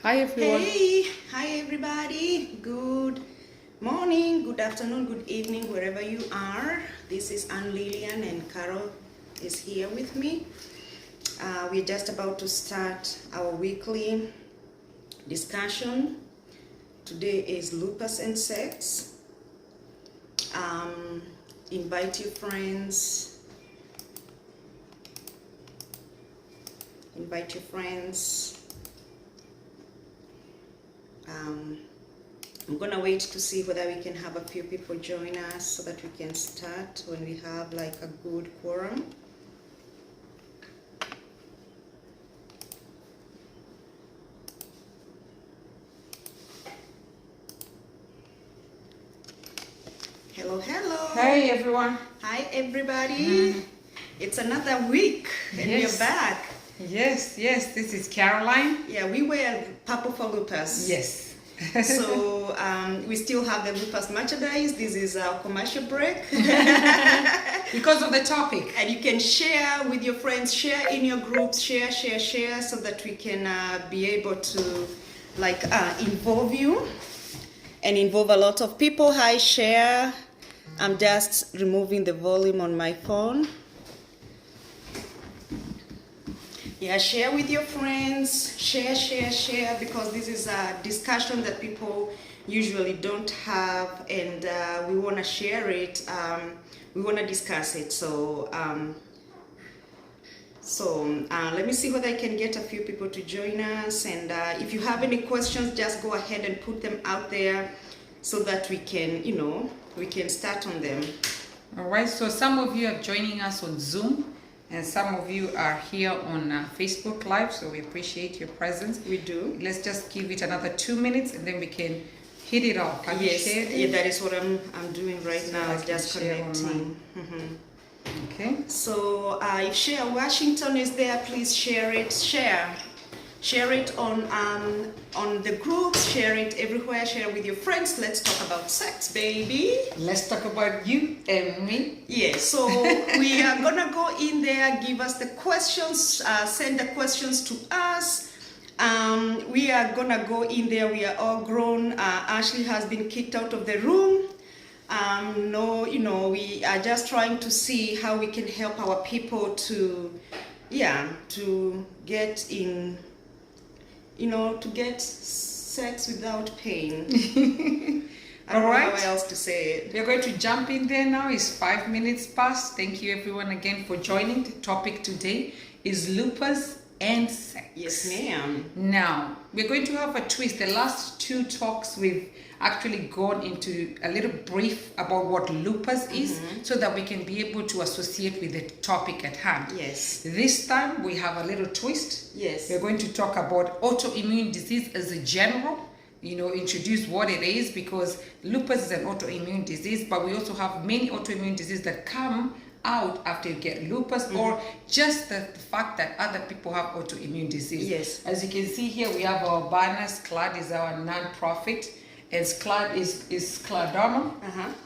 Hi everyone. Hey, hi everybody. Good morning, good afternoon, good evening, wherever you are. This is Anne Lillian and Carol is here with me. We're just about to start our weekly discussion. Today is Lupus and Sex. Invite your friends. Invite your friends. I'm gonna wait to see whether we can have a few people join us so that we can start when we have like a good quorum. Hello, hello. Hey everyone. Hi everybody. It's another week and Yes. we're back. Yes, this is Caroline. Yeah, we were Purple for Lupus. Yes. So we still have the Lupus merchandise. This is our commercial break. Because of the topic. And you can share with your friends, share in your groups, share, so that we can be able to like involve you and involve a lot of people. Hi, share. I'm just removing the volume on my phone. Yeah, share with your friends, share, because this is a discussion that people usually don't have, and we want to share it. We want to discuss it. So, let me see whether I can get a few people to join us. And if you have any questions, just go ahead and put them out there so that we can, we can start on them. All right, so some of you are joining us on Zoom and some of you are here on Facebook Live, so we appreciate your presence. We do. Let's just give it another 2 minutes and then we can hit it off. Have Yes, you shared it? yeah, that is what I'm doing right So now, I can just share connecting. Okay. So if Share Washington is there, please share it. Share it on the groups, share it everywhere, share with your friends. Let's talk about sex, baby. Let's talk about you and me. Yeah, so we are gonna go in there, give us the questions, send the questions to us. We are gonna go in there, we are all grown. Ashley has been kicked out of the room. We are just trying to see how we can help our people to get in, to get sex without pain. I don't know how else to say it. We're going to jump in there now. It's 5 minutes past. Thank you everyone again for joining. The topic today is lupus and sex. Yes, ma'am. Now, we're going to have a twist. The last two talks we've actually gone into a little brief about what lupus is so that we can be able to associate with the topic at hand. Yes. This time we have a little twist. Yes. We're going to talk about autoimmune disease as a general, introduce what it is, because lupus is an autoimmune disease, but we also have many autoimmune diseases that come out after you get lupus or just the fact that other people have autoimmune disease. Yes. As you can see here, we have our banners. CLAD is our non-profit. As CLAD is scleroderma,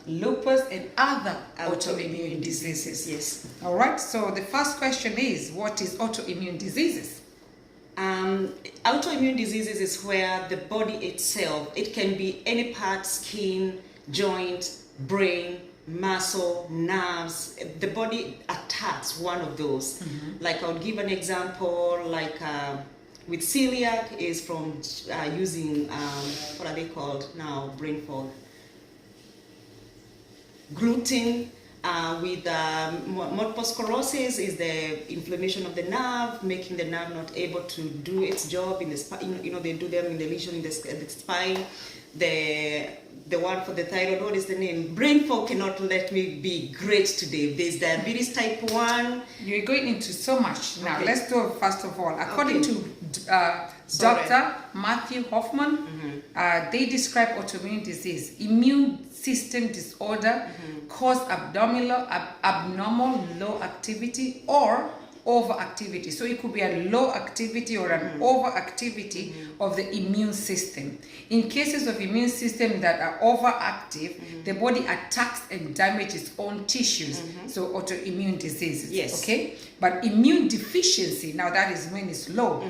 lupus, and other autoimmune diseases. Yes. All right, so the first question is, what is autoimmune diseases? Autoimmune diseases is where the body itself, it can be any part, skin, joint, brain, muscle, nerves, the body attacks one of those. Like I'll give an example, like with celiac is from using, what are they called now, brain fog, gluten. With multiple sclerosis is the inflammation of the nerve, making the nerve not able to do its job in the spine. They do them in the lesion in the spine. The one for the thyroid, what is the name? Brain fog cannot let me be great today. There's diabetes type 1. You're going into so much. Now, let's do first of all. According to Dr. Matthew Hoffman, they describe autoimmune disease, immune system disorder, cause abnormal low activity or overactivity. So it could be a low activity or an overactivity of the immune system. In cases of immune system that are overactive, the body attacks and damages its own tissues. So autoimmune diseases. Yes. Okay. But immune deficiency, now that is when it's low,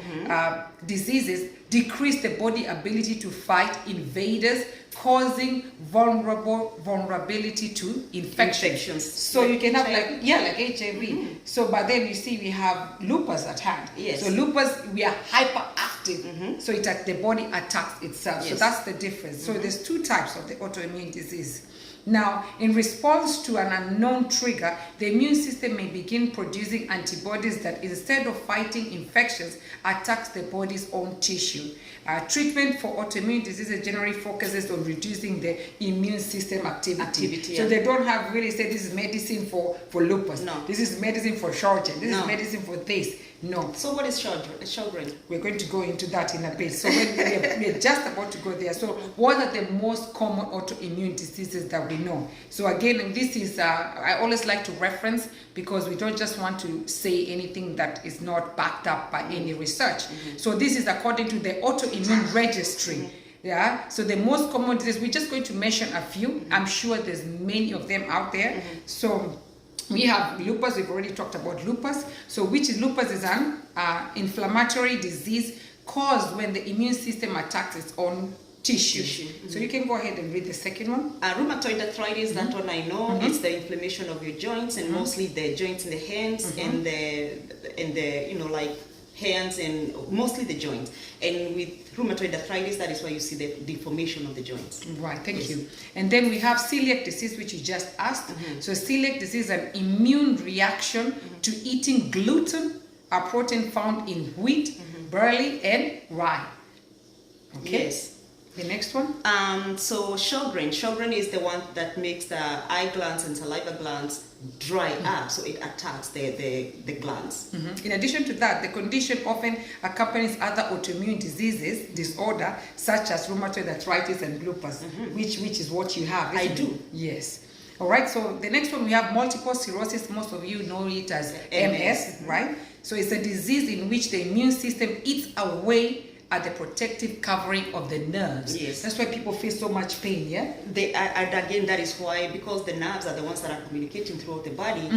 diseases decrease the body ability to fight invaders, causing vulnerability to infections. So you can have like HIV. So but then you see we have lupus at hand. Yes. So lupus, we are hyperactive. So the body attacks itself. Yes. So that's the difference. So there's two types of the autoimmune disease. Now, in response to an unknown trigger, the immune system may begin producing antibodies that, instead of fighting infections, attacks the body's own tissue. Treatment for autoimmune diseases generally focuses on reducing the immune system activity. So they don't have really say this is medicine for lupus. No. This is medicine for Sjögren. This is medicine for this. No. So what is Sjögren? We're going to go into that in a bit. So we're just about to go there. So what are the most common autoimmune diseases that we know? So again, this is, I always like to reference because we don't just want to say anything that is not backed up by any research. So this is according to the autoimmune registry. Yeah, so the most common diseases, we're just going to mention a few. I'm sure there's many of them out there. So we have lupus. We've already talked about lupus. So which is lupus is an inflammatory disease caused when the immune system attacks its own tissue. So you can go ahead and read the second one. Rheumatoid arthritis, that one I know. It's the inflammation of your joints, and mostly the joints in the hands and the you know, like hands, and mostly the joints. And with rheumatoid arthritis, that is why you see the deformation of the joints. Right, thank you. And then we have celiac disease, which you just asked. So celiac disease is an immune reaction to eating gluten, a protein found in wheat, barley, and rye. Okay. Yes. The next one? So Sjögren is the one that makes the eye glands and saliva glands dry up, so it attacks the glands. In addition to that, the condition often accompanies other autoimmune disorder, such as rheumatoid arthritis and lupus, which is what you have. I do. Yes. All right, so the next one we have multiple sclerosis. Most of you know it as MS, right? So it's a disease in which the immune system eats away at the protective covering of the nerves. Yes. That's why people feel so much pain, yeah? And again, that is why, because the nerves are the ones that are communicating throughout the body,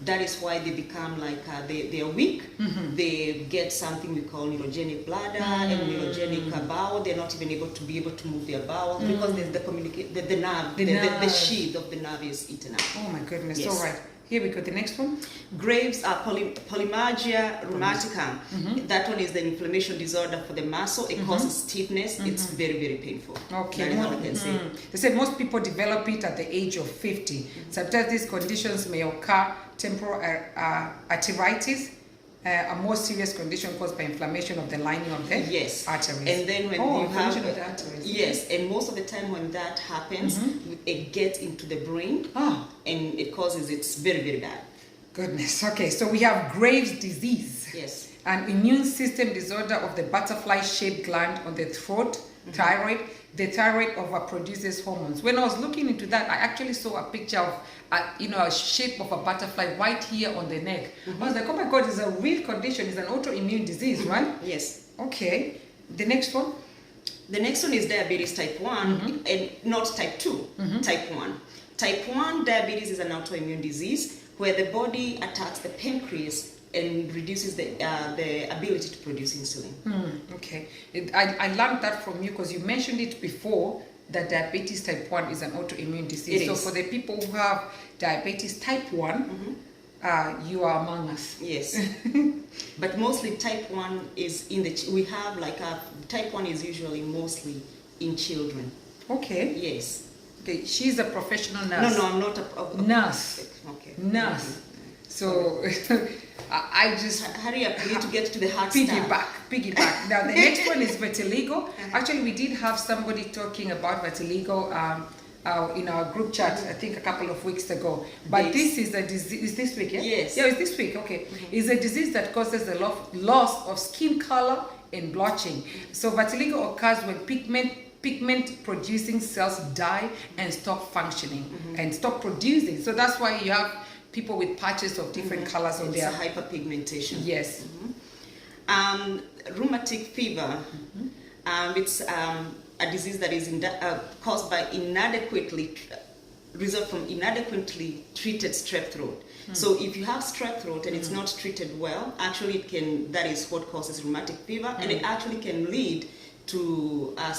that is why they become like, they are weak. They get something we call neurogenic bladder and neurogenic bowel. They're not even able to move their bowel because the nerve, the sheath of the nerve is eaten up. Oh my goodness, Yes. all right. Here we go, the next one. Graves are polymyalgia rheumatica. That one is the inflammation disorder for the muscle. It causes stiffness. It's very, very painful. Okay. That is what I can say. They said most people develop it at the age of 50. Sometimes these conditions may occur temporal arteritis, a more serious condition caused by inflammation of the lining of the arteries. And then when you have inflammation of the arteries. yes, and most of the time when that happens, it gets into the brain, and it causes, it's very, very bad. Goodness. Okay, so we have Graves' disease. Yes. An immune system disorder of the butterfly-shaped gland on the throat, thyroid. The thyroid overproduces hormones. When I was looking into that, I actually saw a picture of, a shape of a butterfly right here on the neck. I was like, oh my God, it's a real condition. It's an autoimmune disease, right? Yes. Okay. The next one? The next one is diabetes type 1, and not type 2, type 1. Type 1 diabetes is an autoimmune disease where the body attacks the pancreas and reduces the ability to produce insulin. Okay. I learned that from you because you mentioned it before, that diabetes type 1 is an autoimmune disease. So for the people who have diabetes type 1, you are among us. Yes. But mostly type 1 is in we have like type 1 is usually mostly in children. Okay. Yes. Okay, she's a professional nurse. No, I'm not a nurse. Okay. Nurse. So I just hurry up. We need to get to the hard stuff. Piggyback. Now the next one is vitiligo. Actually, we did have somebody talking about vitiligo in our group chat, I think a couple of weeks ago. But this is a disease. Is this week? Yeah. Yes. Yeah, it's this week. Okay. It's a disease that causes the loss of skin color and blotching. So vitiligo occurs when pigment producing cells die and stop functioning and stop producing. So that's why you have people with patches of different colors on It's their a hyperpigmentation. yes. Rheumatic fever. It's a disease that is caused by result from inadequately treated strep throat. So if you have strep throat and it's not treated well, actually that is what causes rheumatic fever, and it actually can lead to a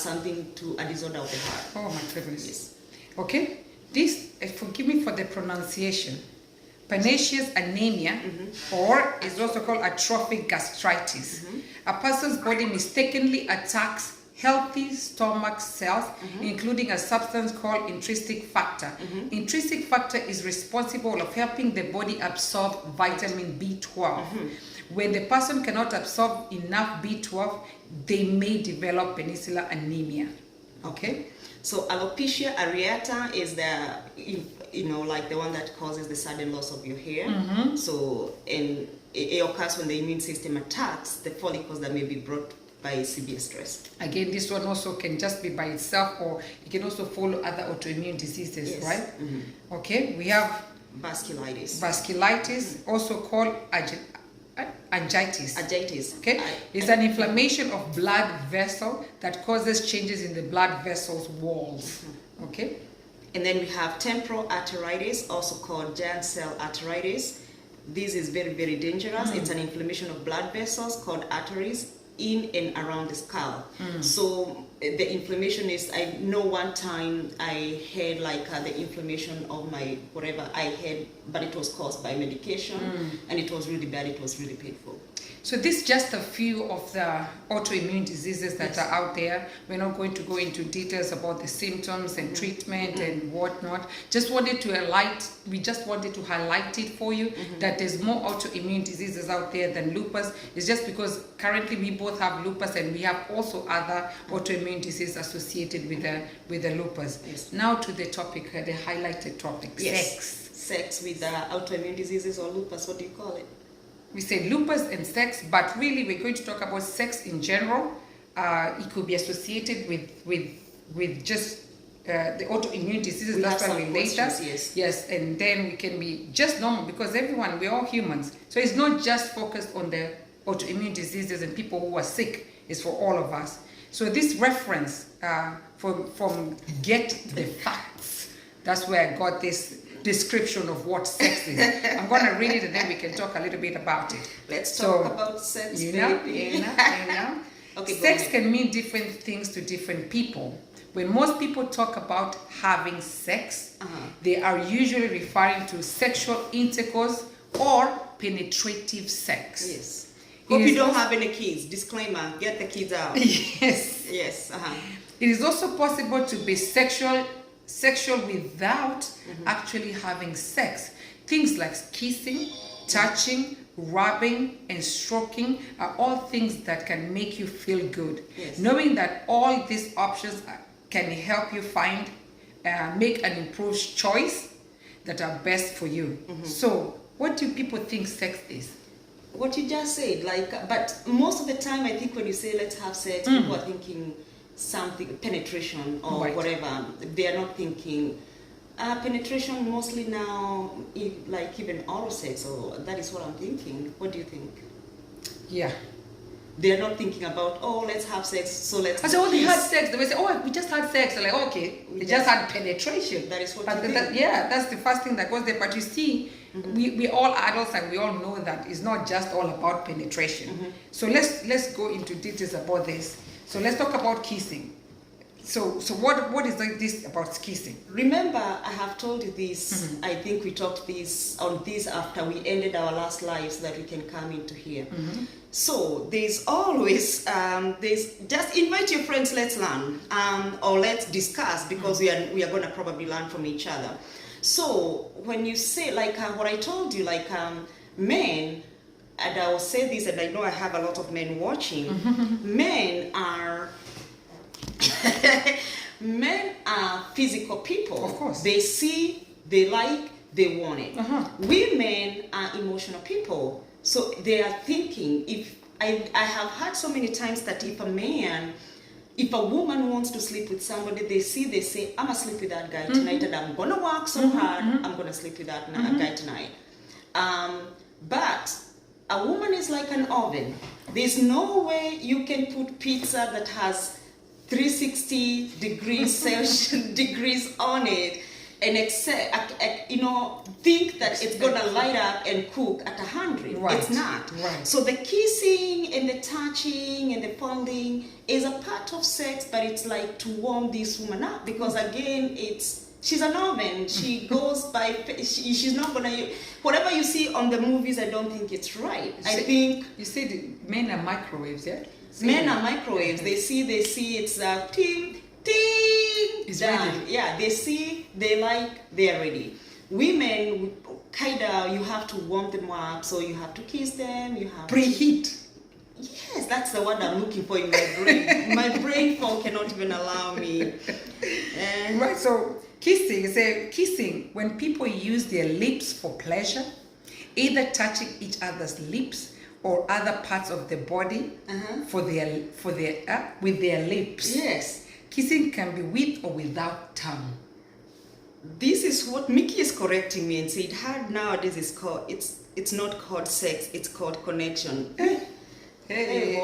disorder of the heart. Oh my goodness. Yes. Okay, this, forgive me for the pronunciation, pernicious anemia, or is also called atrophic gastritis. A person's body mistakenly attacks healthy stomach cells, including a substance called intrinsic factor. Intrinsic factor is responsible of helping the body absorb vitamin B12. When the person cannot absorb enough B12, they may develop peninsular anemia. Okay? So alopecia areata is like the one that causes the sudden loss of your hair. So it occurs when the immune system attacks the follicles that may be brought by severe stress. Again, this one also can just be by itself, or it can also follow other autoimmune diseases, right? Okay, we have vasculitis. Vasculitis, also called angiitis. Angiitis. Okay, it's an inflammation of blood vessel that causes changes in the blood vessel's walls. Okay, and then we have temporal arteritis, also called giant cell arteritis. This is very, very dangerous. It's an inflammation of blood vessels called arteries in and around the skull. So the inflammation is, I know one time I had the inflammation of my whatever I had, but it was caused by medication, and it was really bad. It was really painful. So this is just a few of the autoimmune diseases that are out there. We're not going to go into details about the symptoms and treatment and whatnot. Just wanted to highlight it for you that there's more autoimmune diseases out there than lupus. It's just because currently we both have lupus, and we have also other autoimmune diseases associated with the lupus. Yes. Now to the topic, the highlighted topic, sex. Sex with autoimmune diseases or lupus, what do you call it? We say lupus and sex, but really we're going to talk about sex in general. It could be associated with just the autoimmune diseases. That's why we later. Yes, and then we can be just normal, because we're all humans. So it's not just focused on the autoimmune diseases and people who are sick. It's for all of us. So this reference from Get the Facts, that's where I got this description of what sex is. I'm going to read it, and then we can talk a little bit about it. Let's talk about sex, baby. Okay, sex can mean different things to different people. When most people talk about having sex, they are usually referring to sexual intercourse or penetrative sex. Yes. Hope you don't have any kids. Disclaimer, get the kids out. Yes. Yes. It is also possible to be sexual without actually having sex. Things like kissing, touching, rubbing, and stroking are all things that can make you feel good. Yes. Knowing that all these options can help you make an improved choice that are best for you. So, what do people think sex is? What you just said, but most of the time I think when you say let's have sex, people are thinking something, penetration or whatever. They are not thinking penetration mostly now, even oral sex. So that is what I'm thinking. What do you think? Yeah. They are not thinking about, let's have sex, so let's. I said, they had sex. They will say, we just had sex. They're like, okay, they just had penetration. That is what you think. That's the first thing that goes there. But you see, we all adults, and we all know that it's not just all about penetration. So let's go into details about this. So let's talk about kissing. So what is this about kissing? Remember, I have told you this. I think we talked on this after we ended our last live, so that we can come into here. So there's always just invite your friends. Let's learn or let's discuss, because we are going to probably learn from each other. So when you say what I told you, men. And I will say this, and I know I have a lot of men watching. Men are physical people. Of course. They see, they like, they want it. Women are emotional people. So they are thinking, if I have heard so many times that if a woman wants to sleep with somebody, they say, I'm going to sleep with that guy tonight, and I'm going to work so hard, I'm going to sleep with that guy tonight. But a woman is like an oven. There's no way you can put pizza that has 360 degrees Celsius degrees on it and think that it's gonna light up and cook at 100. Right. It's not. Right. So the kissing and the touching and the fondling is a part of sex, but it's like to warm this woman up, because again, she's an oven. She goes by. She's not gonna. Whatever you see on the movies, I don't think it's right. I think you said men are microwaves, yeah. men are microwaves. They see. It's ting ting. It's done. ready. Yeah, they see. They like. They're ready. Women, kinda, you have to warm them up. So you have to kiss them. You have Preheat. Yes, that's the word I'm looking for in my brain. My brain fog cannot even allow me. Right, so kissing, when people use their lips for pleasure, either touching each other's lips or other parts of the body with their lips. Yes. Kissing can be with or without tongue. This is what Mickey is correcting me and said hard nowadays is called, it's not called sex, it's called connection. Hey,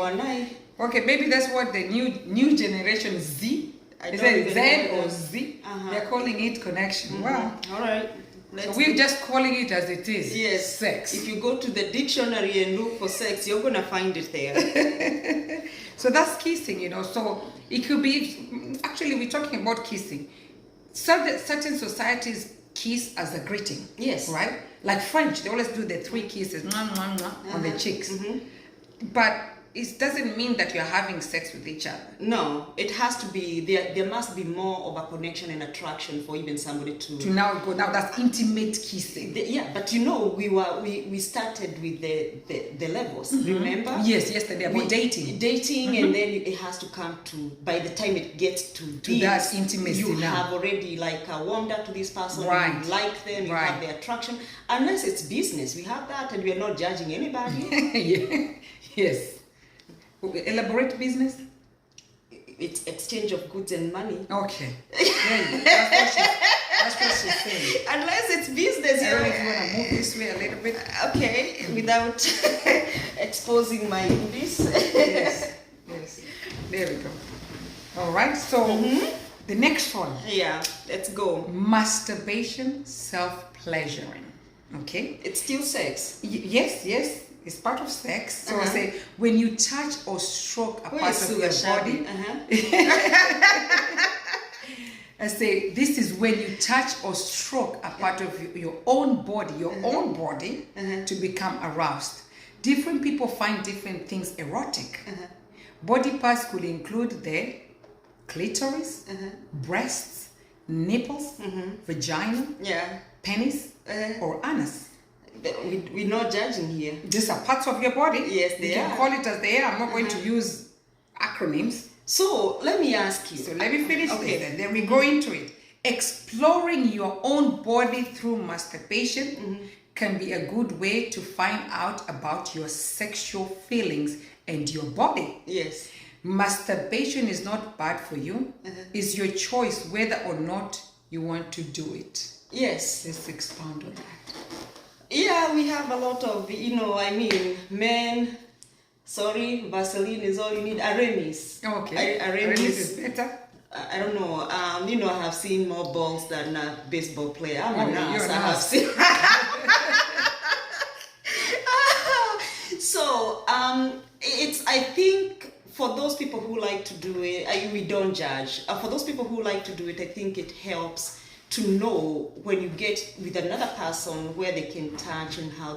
okay, maybe that's what the new generation Z, is it Z or Z? They're calling it connection. Wow. All right. So we're just calling it as it is. Yes. Sex. If you go to the dictionary and look for sex, you're going to find it there. So that's kissing, So it could be, actually, we're talking about kissing. Certain societies kiss as a greeting. Yes. Right? Like French, they always do the 3 kisses on the cheeks. But it doesn't mean that you're having sex with each other. No, it has to be, there must be more of a connection and attraction for even somebody to now that's intimate kissing. But we started with the levels, remember? Yes, yesterday about dating. And then it has to come to, by the time it gets to that intimacy, you now have already warmed up to this person, right. You like them, you have the attraction, unless it's business. We have that and we are not judging anybody. Yeah. Yes. Elaborate business? It's exchange of goods and money. Okay. That's what she's saying. Unless it's business. I don't know if you want to move this way a little bit. Okay, without exposing my goodies. Yes. There we go. All right, so the next one. Yeah, let's go. Masturbation, self-pleasuring. Okay? It's still sex. Yes. It's part of sex. So I say, when you touch or stroke a part of your body, I say, this is when you touch or stroke a part of your own body, to become aroused. Different people find different things erotic. Body parts could include the clitoris, breasts, nipples, vagina, penis, or anus. We're not judging here. These are parts of your body. Yes, they You can are. call it as they are. I'm not going to use acronyms. So let me ask you. So let me finish this and then we go into it. Exploring your own body through masturbation can be a good way to find out about your sexual feelings and your body. Yes. Masturbation is not bad for you. It's your choice whether or not you want to do it. Yes. Let's expound on that. Yeah, we have a lot of, men. Sorry, Vaseline is all you need. Aramis. Okay. Aramis is better. I don't know. I have seen more balls than a baseball player. I'm a nurse. You're a I have nurse. seen. So, it's, I think, for those people who like to do it, we don't judge. For those people who like to do it, I think it helps to know when you get with another person where they can touch and how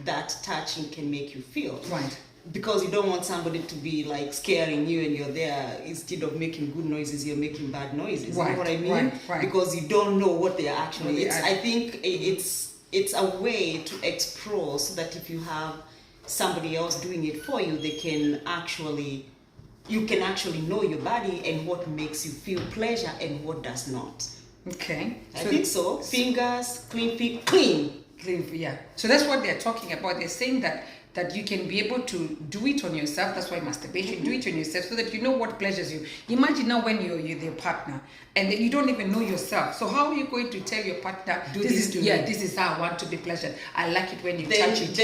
that touching can make you feel. Right. Because you don't want somebody to be scaring you and you're there, instead of making good noises, you're making bad noises. Right, You know what I mean? right. Because you don't know what they are actually. I think it's a way to explore, so that if you have somebody else doing it for you, you can actually know your body and what makes you feel pleasure and what does not. Okay. I think so. Fingers, clean feet, clean. Yeah. So that's what they're talking about. They're saying that that you can be able to do it on yourself. That's why masturbation, do it on yourself so that you know what pleasures you. Imagine now when you're with your partner and then you don't even know yourself. So how are you going to tell your partner, this is how I want to be pleasured. I like it when you touch it.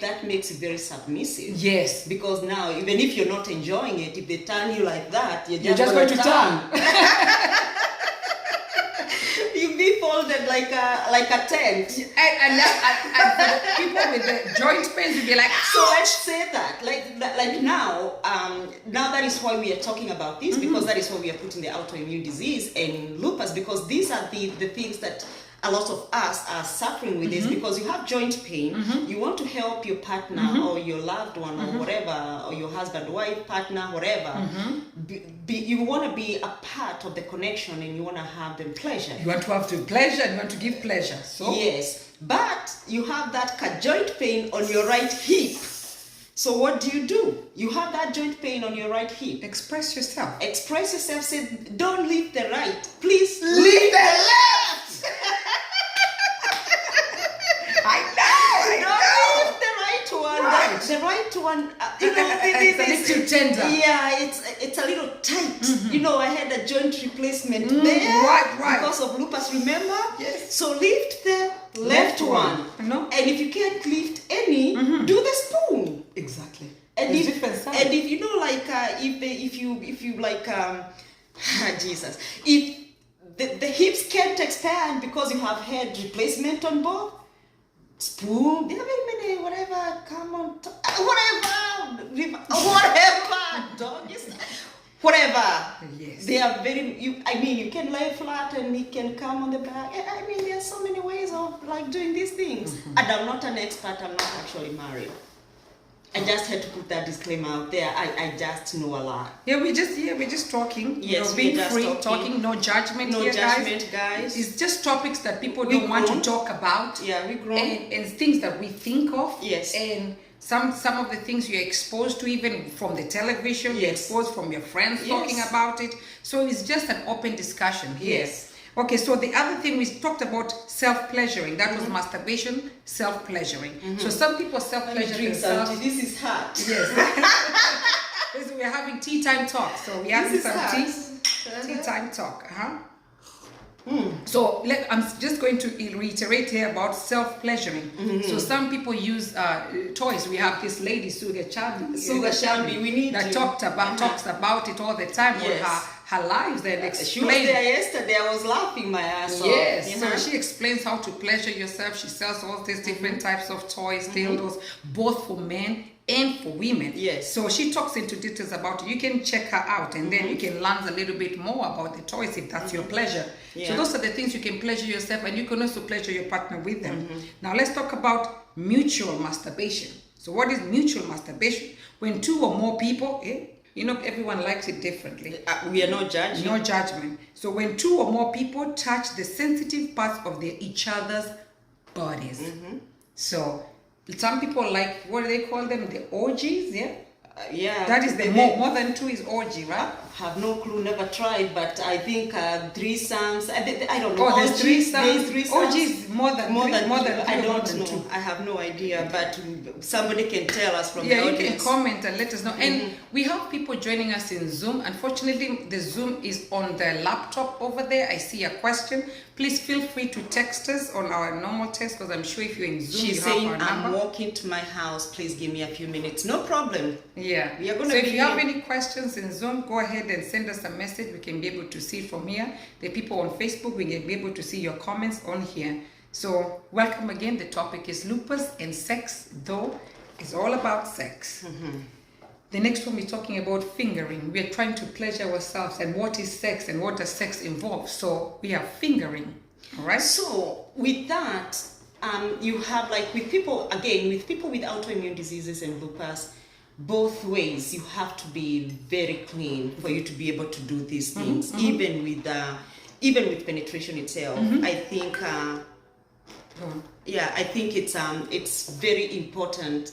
That makes it very submissive. Yes. Because now, even if you're not enjoying it, if they turn you like that, you're just going to turn. You'll be folded like a tent. And for people with the joint pains will be like, ouch! So let's say that, like now that is why we are talking about this, because that is why we are putting the autoimmune disease and lupus, because these are the things that a lot of us are suffering with this, because you have joint pain, you want to help your partner or your loved one or whatever, or your husband, wife, partner, whatever. You want to be a part of the connection and you want to have them pleasure. You want to have the pleasure and you want to give pleasure. So yes, but you have that joint pain on your right hip. So what do? You have that joint pain on your right hip. Express yourself. Express yourself. Say, don't leave the right. Please leave the left. I know. Don't leave the right one. Right. The right one. It's a little tender. Yeah, it's a little tight. You know, I had a joint replacement there. Right. Because of lupus. Remember? Yes. So lift the left one. No. And if you can't lift any, do the spoon. Exactly. And if you know, like if you like Jesus, if the hips can't expand because you have head replacement on both, spoon. There are very many whatever. Come on, whatever. Doggies. Whatever. Yes. They are very. You can lay flat and he can come on the back. I mean, there are so many ways of like doing these things. And I'm not an expert. I'm not actually married. I just had to put that disclaimer out there. I just know a lot. Yeah, we're just talking. Yes, being we're just free, talking. no judgment No here, judgment, guys. It's just topics that people don't want to talk about. Yeah, we grown. And things that we think of. Yes. And some of the things you're exposed to, even from the television, you're exposed from your friends talking about it. So it's just an open discussion here. Yes. Okay, so the other thing we talked about, self-pleasuring. That was masturbation, self-pleasuring. So some people self-pleasure themselves. This is hot. Yes. We're having tea time talk. So we're having some tea time talk. So I'm just going to reiterate here about self-pleasuring. So some people use toys. We have this lady, Sugar Shelby, we need that talks about it all the time with her lives and explains. She was there yesterday. I was laughing my ass off. Yes, so she explains how to pleasure yourself. She sells all these different types of toys, dildos, both for men and for women. Yes. So she talks into details about it. You can check her out and then you can learn a little bit more about the toys if that's your pleasure. Yeah. So those are the things you can pleasure yourself and you can also pleasure your partner with them. Now let's talk about mutual masturbation. So what is mutual masturbation? When two or more people, everyone likes it differently. We are not judging. No judgment. So when two or more people touch the sensitive parts of each other's bodies. So some people like, what do they call them? The orgies, yeah. That is the more than two is orgy, right? Have no clue, never tried, but I think threesomes. I don't know. Oh, there's threesomes. Orgies more than three. I don't know. Two. I have no idea, but somebody can tell us from the audience. You can comment and let us know. And we have people joining us in Zoom. Unfortunately, the Zoom is on the laptop over there. I see a question. Please feel free to text us on our normal text because I'm sure if you're in Zoom, she's saying, I'm walking to my house. Please give me a few minutes. No problem. Yeah. We are going so if you have any questions in Zoom, go ahead and send us a message. We can be able to see from here. The people on Facebook, we can be able to see your comments on here. So welcome again. The topic is lupus and sex, though it's all about sex. The next one we're talking about fingering. We're trying to pleasure ourselves and what is sex and what does sex involve. So we are fingering. All right. So with that, you have like with people with autoimmune diseases and lupus, both ways you have to be very clean for you to be able to do these things. Even with penetration itself, I think I think it's very important.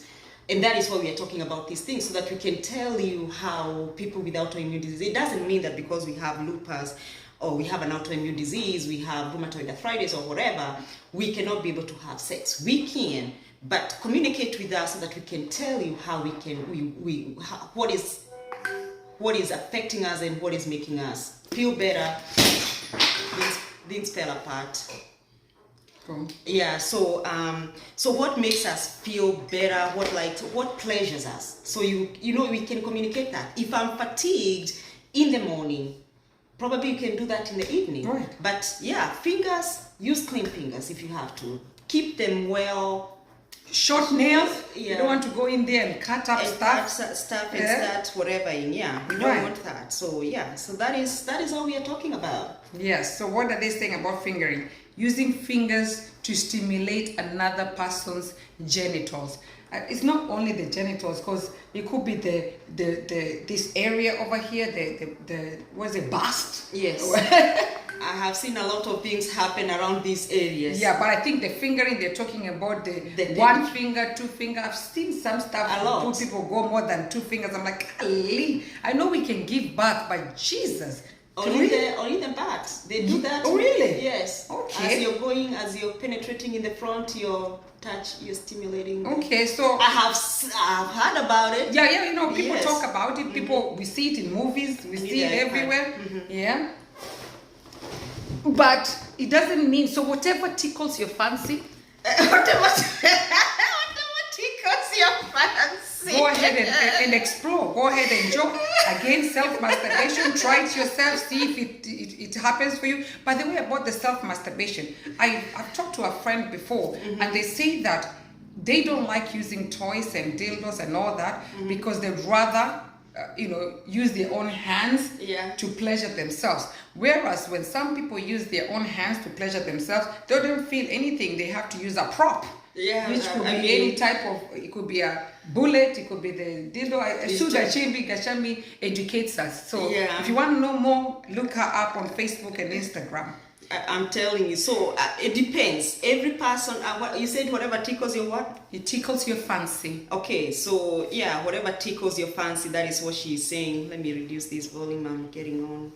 And that is why we are talking about these things, so that we can tell you how people with autoimmune disease, it doesn't mean that because we have lupus or we have an autoimmune disease, we have rheumatoid arthritis or whatever, we cannot be able to have sex. We can, but communicate with us so that we can tell you how we can what is affecting us and what is making us feel better. Things fell apart. Yeah, so what makes us feel better, what pleasures us, so you know we can communicate that. If I'm fatigued in the morning, probably you can do that in the evening, right? But yeah, fingers, use clean fingers if you have to, keep them well. Short nails, yeah. You don't want to go in there and cut up stuff and start whatever in. Yeah, we don't want that. So yeah, so that is all we are talking about. Yes. So what are they saying about fingering? Using fingers to stimulate another person's genitals. It's not only the genitals, because it could be the this area over here, the what's it, bust? Yes. I have seen a lot of things happen around these areas. Yeah, but I think the fingering, they're talking about the one finger, two finger. I've seen some stuff. A lot. People go more than 2 fingers. I'm like, golly, I know we can give birth, but Jesus. Only the backs. They do that. Oh, really? Yes. Okay. As you're penetrating in the front, you're stimulating. Okay, so I've heard about it. Yeah, you know, people Yes. talk about it. People, we see it in movies, we see it everywhere. Yeah. But it doesn't mean, so whatever tickles your fancy, whatever tickles your fancy. go ahead and explore. Go ahead and enjoy. Again, self-masturbation, try it yourself, see if it happens for you. By the way, about the self-masturbation, I've talked to a friend before, and they say that they don't like using toys and dildos and all that because they'd rather use their own hands to pleasure themselves. Whereas when some people use their own hands to pleasure themselves, they don't feel anything. They have to use a prop. Yeah, which could be any type of, it could be a bullet, it could be the dildo. Gashami educates us. So if you want to know more, look her up on Facebook and Instagram. I'm telling you. So it depends. Every person, you said whatever tickles your what? It tickles your fancy. Okay, so yeah, whatever tickles your fancy, that is what she's saying. Let me reduce this volume. I'm getting on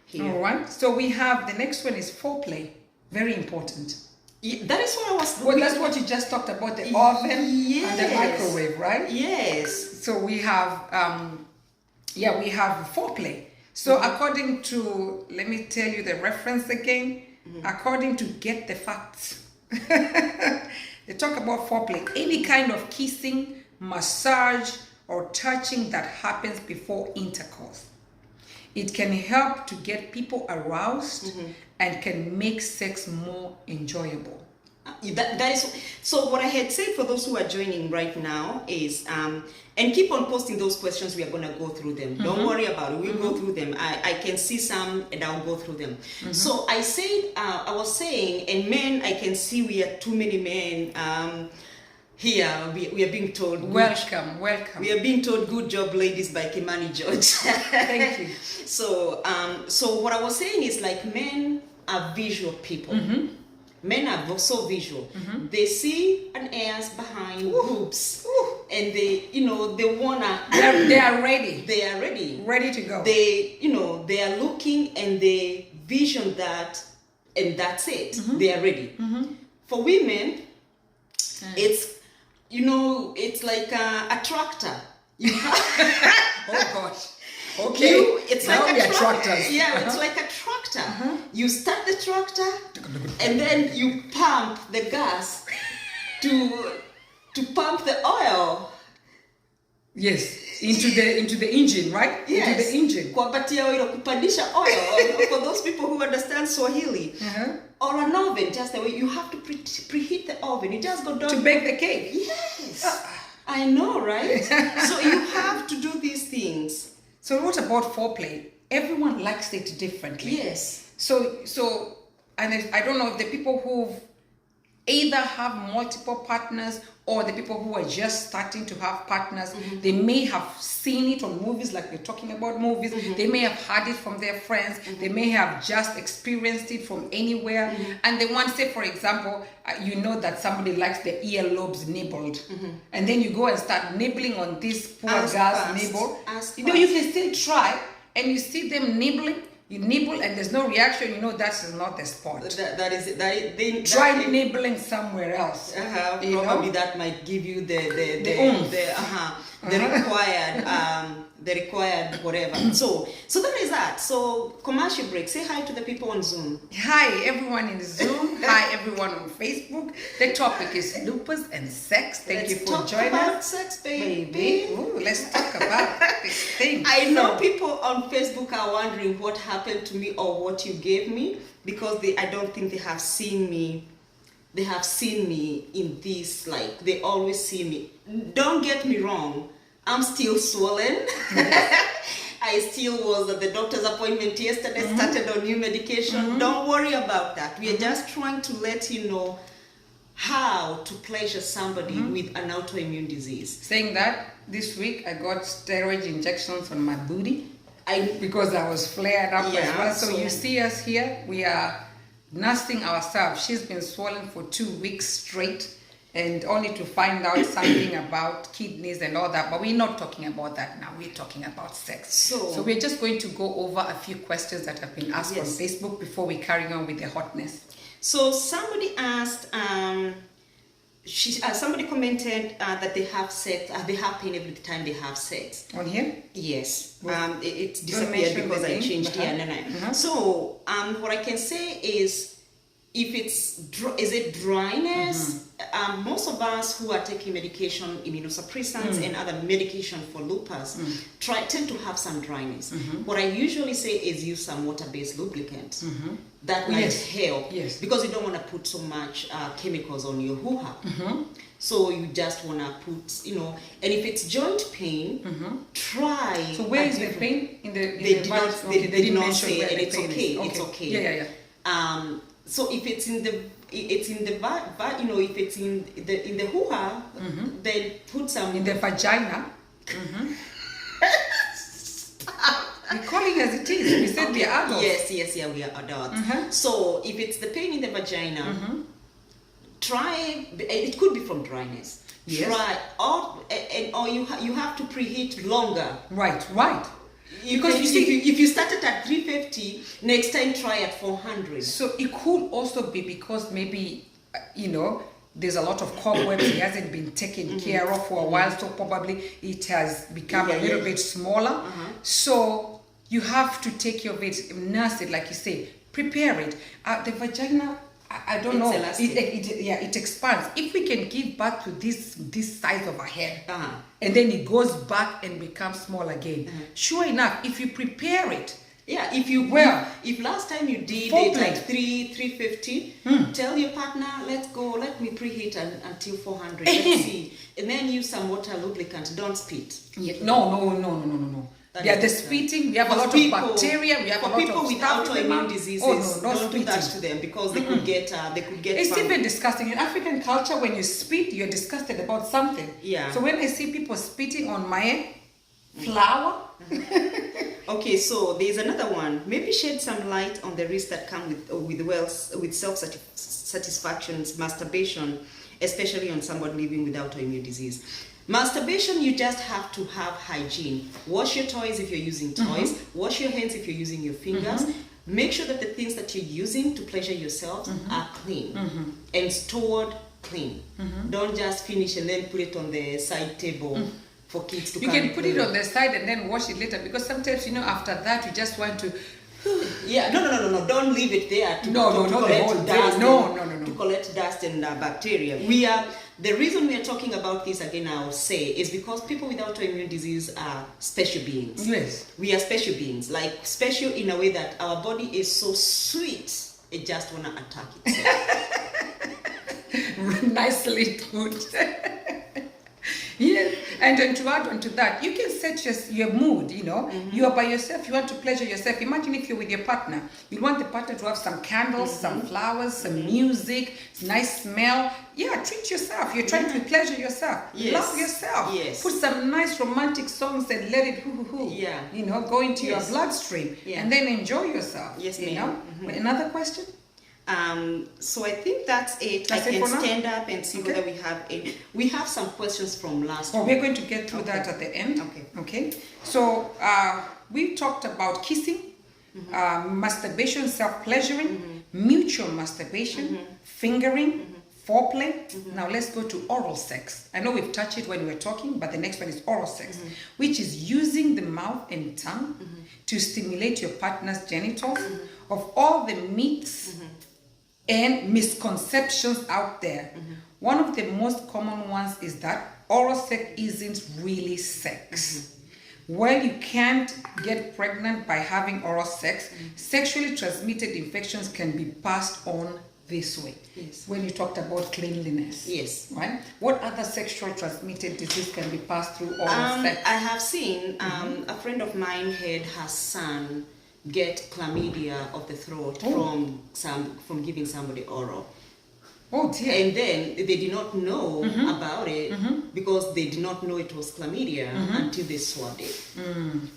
here. All right. So we have, the next one is foreplay. Very important. Yeah, that is what I was. Well, that's what you just talked about, the oven and the microwave, right? Yes. So we have, we have foreplay. So according to, let me tell you the reference again. According to Get the Facts, they talk about foreplay. Any kind of kissing, massage, or touching that happens before intercourse. It can help to get people aroused and can make sex more enjoyable. That is so. What I had said for those who are joining right now is, and keep on posting those questions. We are going to go through them. Don't worry about it. We'll go through them. I can see some, and I'll go through them. So I said, I was saying, and men, I can see we are too many men. Here we are being told. Welcome. We are being told, "Good job, ladies," by Kimani George. Thank you. So what I was saying is, like, men are visual people. Men are so visual. They see an ass behind boobs, and they wanna. They are ready. They are ready. Ready to go. They are looking and they vision that, and that's it. They are ready. For women, it's like a tractor. Oh gosh. Okay. It's now like we are tractors. Yeah, it's like a tractor. You start the tractor, and then you pump the gas to pump the oil. Yes, into the engine, right? Yes. Into the engine. Kuwapatia oil, kupandisha oil. For those people who understand Swahili. Or an oven, just the way you have to preheat the oven. You just go down to bake the cake. Yes. I know, right? So you have to do these things. So what about foreplay? Everyone likes it differently. Yes. So and I don't know if the people who either have multiple partners or the people who are just starting to have partners, they may have seen it on movies, like we're talking about movies. They may have heard it from their friends. They may have just experienced it from anywhere. And they want, say, for example, you know that somebody likes the earlobes nibbled. And then you go and start nibbling on this poor girl's nibble. You can still try, and you see them nibbling, you nibble and there's no reaction, you know that's not the spot. That is it. Try nibbling somewhere else. Probably that might give you the required whatever. So that is that. So commercial break. Say hi to the people on Zoom. Hi everyone in Zoom. Hi everyone on Facebook. The topic is lupus and sex. Thank you for joining us. Let's talk about sex, baby. Ooh, let's talk about this thing. I know people on Facebook are wondering what happened to me or what you gave me, because I don't think they have seen me. They have seen me in this, like they always see me. Don't get me wrong, I'm still swollen. I still was at the doctor's appointment yesterday, started on new medication. Don't worry about that. We are just trying to let you know how to pleasure somebody with an autoimmune disease. Saying that, this week I got steroid injections on my booty because I was flared up as well. So you see us here, we are nursing ourselves. She's been swollen for 2 weeks straight, and only to find out something about kidneys and all that. But we're not talking about that now. We're talking about sex. So we're just going to go over a few questions that have been asked on Facebook before we carry on with the hotness. So somebody asked, somebody commented that they have sex, they have pain every time they have sex. On here? Yes. It disappeared because I changed here. So what I can say is, if is it dryness? Most of us who are taking medication, immunosuppressants and other medication for lupus, tend to have some dryness. What I usually say is use some water-based lubricant. That might help, because you don't want to put so much chemicals on your hoo-ha. So you just want to put, and if it's joint pain, try. So where is the pain? They did not say, and it's okay. It's okay. So if it's in the if it's in the hoo-ha, then put some in the vagina. We're calling as it is. We said we are adults. Yes, we are adults. So if it's the pain in the vagina, try. It could be from dryness. Try, or you have to preheat longer. Right. Because you see, if you started at 350, next time try at 400. So it could also be because maybe, there's a lot of cobwebs. It hasn't been taken care of for a while, so probably it has become a little bit smaller. So you have to take care of it, nurse it, like you say, prepare it. The vagina, I don't know. It expands. If we can give birth to this size of a head, and then it goes back and becomes small again. Sure enough, if you prepare it. Yeah, if last time you did it at 350, tell your partner, let's go, let me preheat until 400. Let's see. And then use some water lubricant. Don't spit. No. The spitting, we have a lot of bacteria, we have a lot of people with autoimmune diseases, don't do that to them, because they could get It's even disgusting. In African culture, when you spit, you're disgusted about something. So when I see people spitting on my flour. Okay, so there's another one. Maybe shed some light on the risks that come with self-satisfaction, masturbation, especially on someone living with autoimmune disease. Masturbation, you just have to have hygiene. Wash your toys if you're using toys. Wash your hands if you're using your fingers. Make sure that the things that you're using to pleasure yourself are clean and stored clean. Don't just finish and then put it on the side table for kids to You can put it on the side and then wash it later, because sometimes, after that, you just want to... No. Don't leave it there to collect dust and bacteria. The reason we are talking about this again, I'll say, is because people with autoimmune disease are special beings. Yes. We are special beings, like special in a way that our body is so sweet, it just want to attack itself. Nicely put. Yes, and then to add on to that, you can set your mood, you are by yourself, you want to pleasure yourself. Imagine if you're with your partner, you want the partner to have some candles, some flowers, some music, nice smell. Yeah, treat yourself. You're trying to pleasure yourself. Love yourself. Put some nice romantic songs and let it go into your bloodstream, and then enjoy yourself. Yes, ma'am. Another question? So I think that's it. I can stand up and see whether we have some questions from last week. We're going to get through that at the end. Okay. So we talked about kissing. masturbation, self-pleasuring, mutual masturbation, fingering, foreplay. Now let's go to oral sex. I know we've touched it when we were talking, but the next one is oral sex, which is using the mouth and tongue to stimulate your partner's genitals. Of all the myths and misconceptions out there, one of the most common ones is that oral sex isn't really sex. Well, you can't get pregnant by having oral sex. Sexually transmitted infections can be passed on this way. Yes. When you talked about cleanliness. Yes. Right? What other sexual transmitted disease can be passed through oral sex? I have seen a friend of mine had her son get chlamydia of the throat from giving somebody oral. Oh dear. And then they did not know about it because they did not know it was chlamydia until they swabbed it.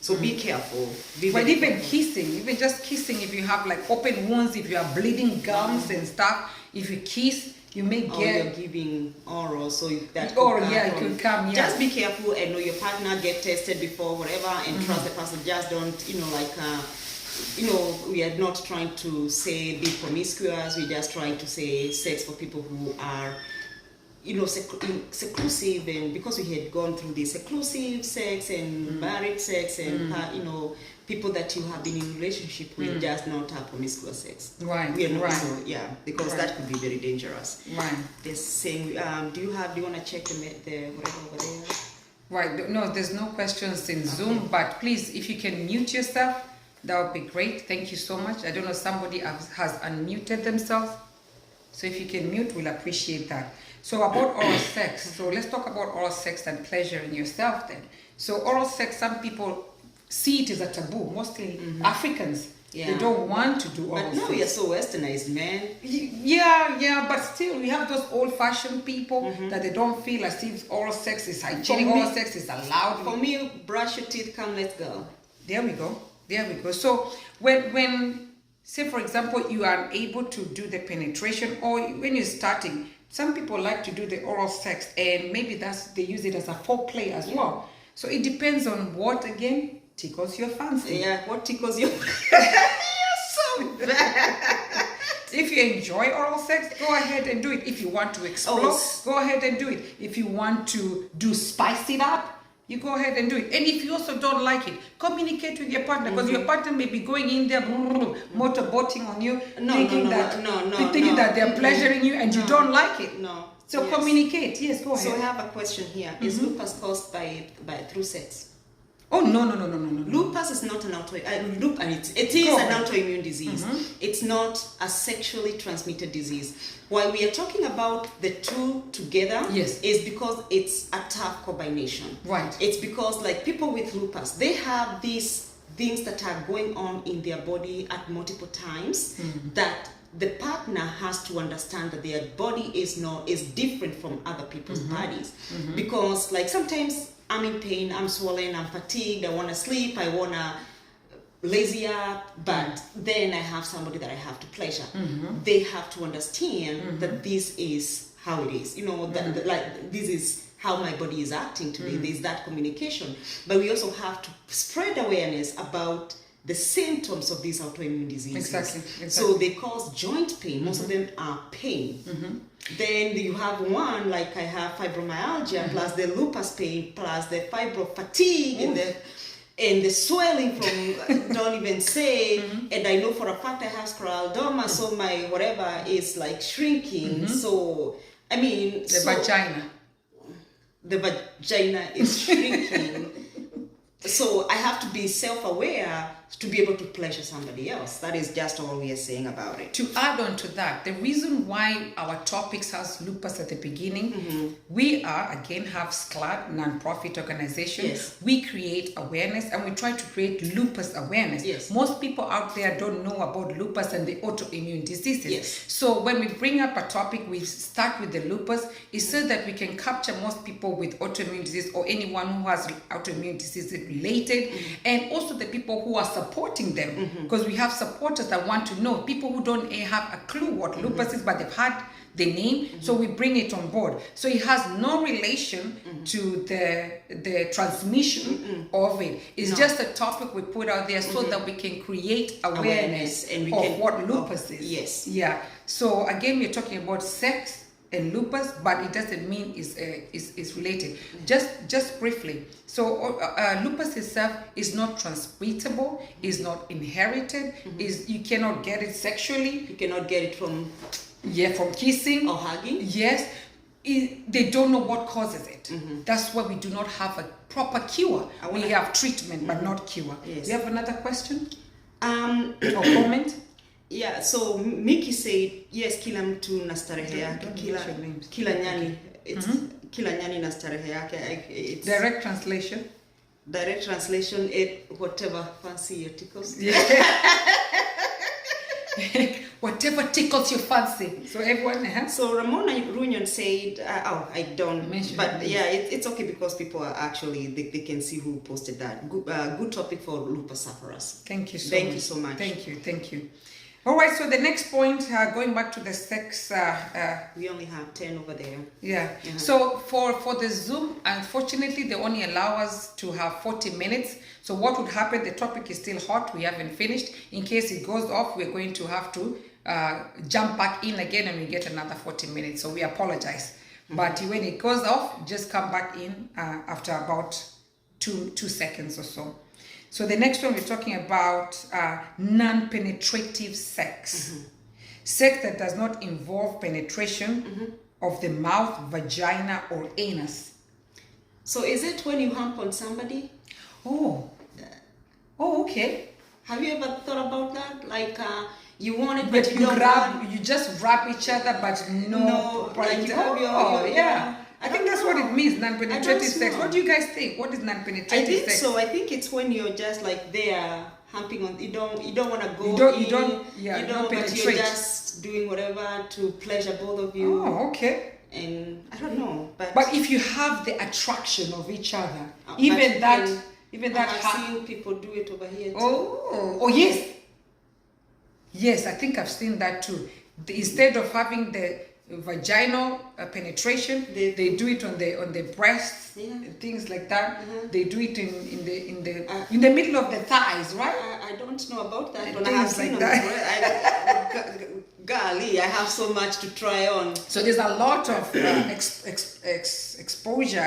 So be careful. But even kissing, even just kissing, if you have like open wounds, if you have bleeding gums and stuff, if you kiss, you may get. You're giving oral, so that it could come. Yeah. Just be careful and know your partner. Get tested before whatever, and trust the person. Just don't, we are not trying to say be promiscuous. We're just trying to say sex for people who are, seclusive, and because we had gone through the seclusive sex and married sex and people that you have been in relationship with, just not have promiscuous sex. Right. We are not, right. because that could be very dangerous. Right. They're saying, do you want to check the whatever over there? Right. No, there's no questions in Zoom, but please, if you can mute yourself, that would be great. Thank you so much. I don't know, somebody has unmuted themselves. So if you can mute, we'll appreciate that. So about oral sex. So let's talk about oral sex and pleasuring yourself then. So oral sex, some people see it as a taboo, mostly Africans. Yeah. They don't want to do oral sex. But now you're so westernized, man. Yeah, but still we have those old-fashioned people that they don't feel as if oral sex is hygienic, oral sex is allowed. For me, brush your teeth, come, let's go. There we go. There we go. So when say for example you are able to do the penetration, or when you're starting, some people like to do the oral sex and maybe they use it as a foreplay as well. So it depends on what again tickles your fancy. Yeah, what tickles your You're so bad. If you enjoy oral sex, go ahead and do it. If you want to explore, go ahead and do it. If you want to spice it up, you go ahead and do it. And if you also don't like it, communicate with your partner, because your partner may be going in there motorboating on you, thinking that they're pleasuring you and you don't like it. No. So communicate. Yes, go ahead. So I have a question here. Is lupus caused by through sex? Oh no. Lupus is not an autoimmune. It is an autoimmune disease. It's not a sexually transmitted disease. Why we are talking about the two together is because it's a tough combination. Right. It's because like people with lupus, they have these things that are going on in their body at multiple times that the partner has to understand that their body is different from other people's bodies. Because like sometimes I'm in pain, I'm swollen, I'm fatigued, I want to sleep, I want to lazy up, but then I have somebody that I have to pleasure. They have to understand that this is how it is. That this is how my body is acting today. There's that communication. But we also have to spread awareness about the symptoms of these autoimmune diseases. Exactly. So they cause joint pain. Most of them are pain. Then you have one, like I have fibromyalgia, plus the lupus pain, plus the fibro fatigue, and the swelling from, don't even say, and I know for a fact I have scleroderma, so my whatever is like shrinking. So, I mean... The vagina is shrinking. So I have to be self-aware to be able to pleasure somebody else. That is just all we are saying about it. To add on to that, the reason why our topics has lupus at the beginning, we have SCLAD, non-profit organization. Yes. We create awareness and we try to create lupus awareness. Yes. Most people out there don't know about lupus and the autoimmune diseases. Yes. So when we bring up a topic, we start with the lupus, is so that we can capture most people with autoimmune disease or anyone who has autoimmune disease related, and also the people who are supporting them, because we have supporters that want to know, people who don't have a clue what lupus is, but they've had the name, so we bring it on board. So it has no relation to the transmission of it. It's just a topic we put out there so that we can create awareness and of what lupus is. Yes. Yeah. So again, we're talking about sex and lupus, but it doesn't mean is related. Just briefly. So lupus itself is not transmittable, is not inherited, is you cannot get it sexually. You cannot get it from kissing or hugging. Yes. They don't know what causes it. That's why we do not have a proper cure. We have treatment, but not cure. Yes. You have another question or comment? Yeah, so Mickey said yes, kila mtu na starehe yake, kila nyani, it's kila nyani na starehe yake. It's direct translation. Direct translation, whatever fancy your tickles. Yeah. Whatever tickles your fancy. So everyone. So Ramona Runyon said, I don't mention, but yeah, it's okay because people are actually they can see who posted that. Good topic for lupus sufferers. Thank you so Thank much. you so much. Thank you. All right, so the next point, going back to the sex. We only have 10 over there. Yeah. So for the Zoom, unfortunately, they only allow us to have 40 minutes. So what would happen? The topic is still hot. We haven't finished. In case it goes off, we're going to have to jump back in again and we get another 40 minutes. So we apologize. But when it goes off, just come back in after about two seconds or so. So the next one, we're talking about non-penetrative sex. Sex that does not involve penetration of the mouth, vagina, or anus. So is it when you hump on somebody? Oh, okay. Have you ever thought about that? Like you want it, But you don't want. you just rub each other, but no. Like you have your yeah. I think that's what it means, non-penetrative sex. know. What do you guys think? What is non-penetrative sex? I think so. I think it's when you're just like there humping on. You don't want to go. You don't but penetrate. you're just doing whatever to pleasure both of you. Oh, okay. And I don't know, but if you have the attraction of each other, I have seen people do it over here too. Oh yes, I think I've seen that too. Instead of having the vaginal penetration, they do it on the breasts, and things like that. They do it in the middle of the thighs, right? I don't know about that, but I Things have seen like on that. the breast. Golly, I have so much to try on. So there's a lot of exposure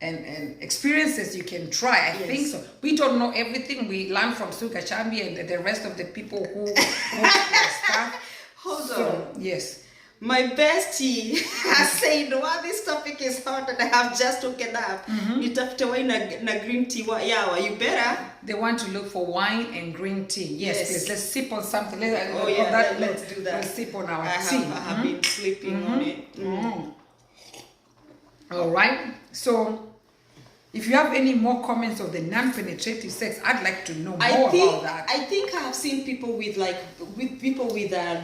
and experiences you can try. I think so. We don't know everything. We learn from Suka Chambi and the rest of the people who stuff. Hold on. Yes. My bestie has said, while this topic is hot and I have just woken up, nitafute wine na green tea yawa. You better. They want to look for wine and green tea. Yes. Please. Let's sip on something. Let's do that. Let's sip on our tea. I have been sleeping on it. All right. So, if you have any more comments of the non-penetrative sex, I'd like to know more about that. I think I have seen people with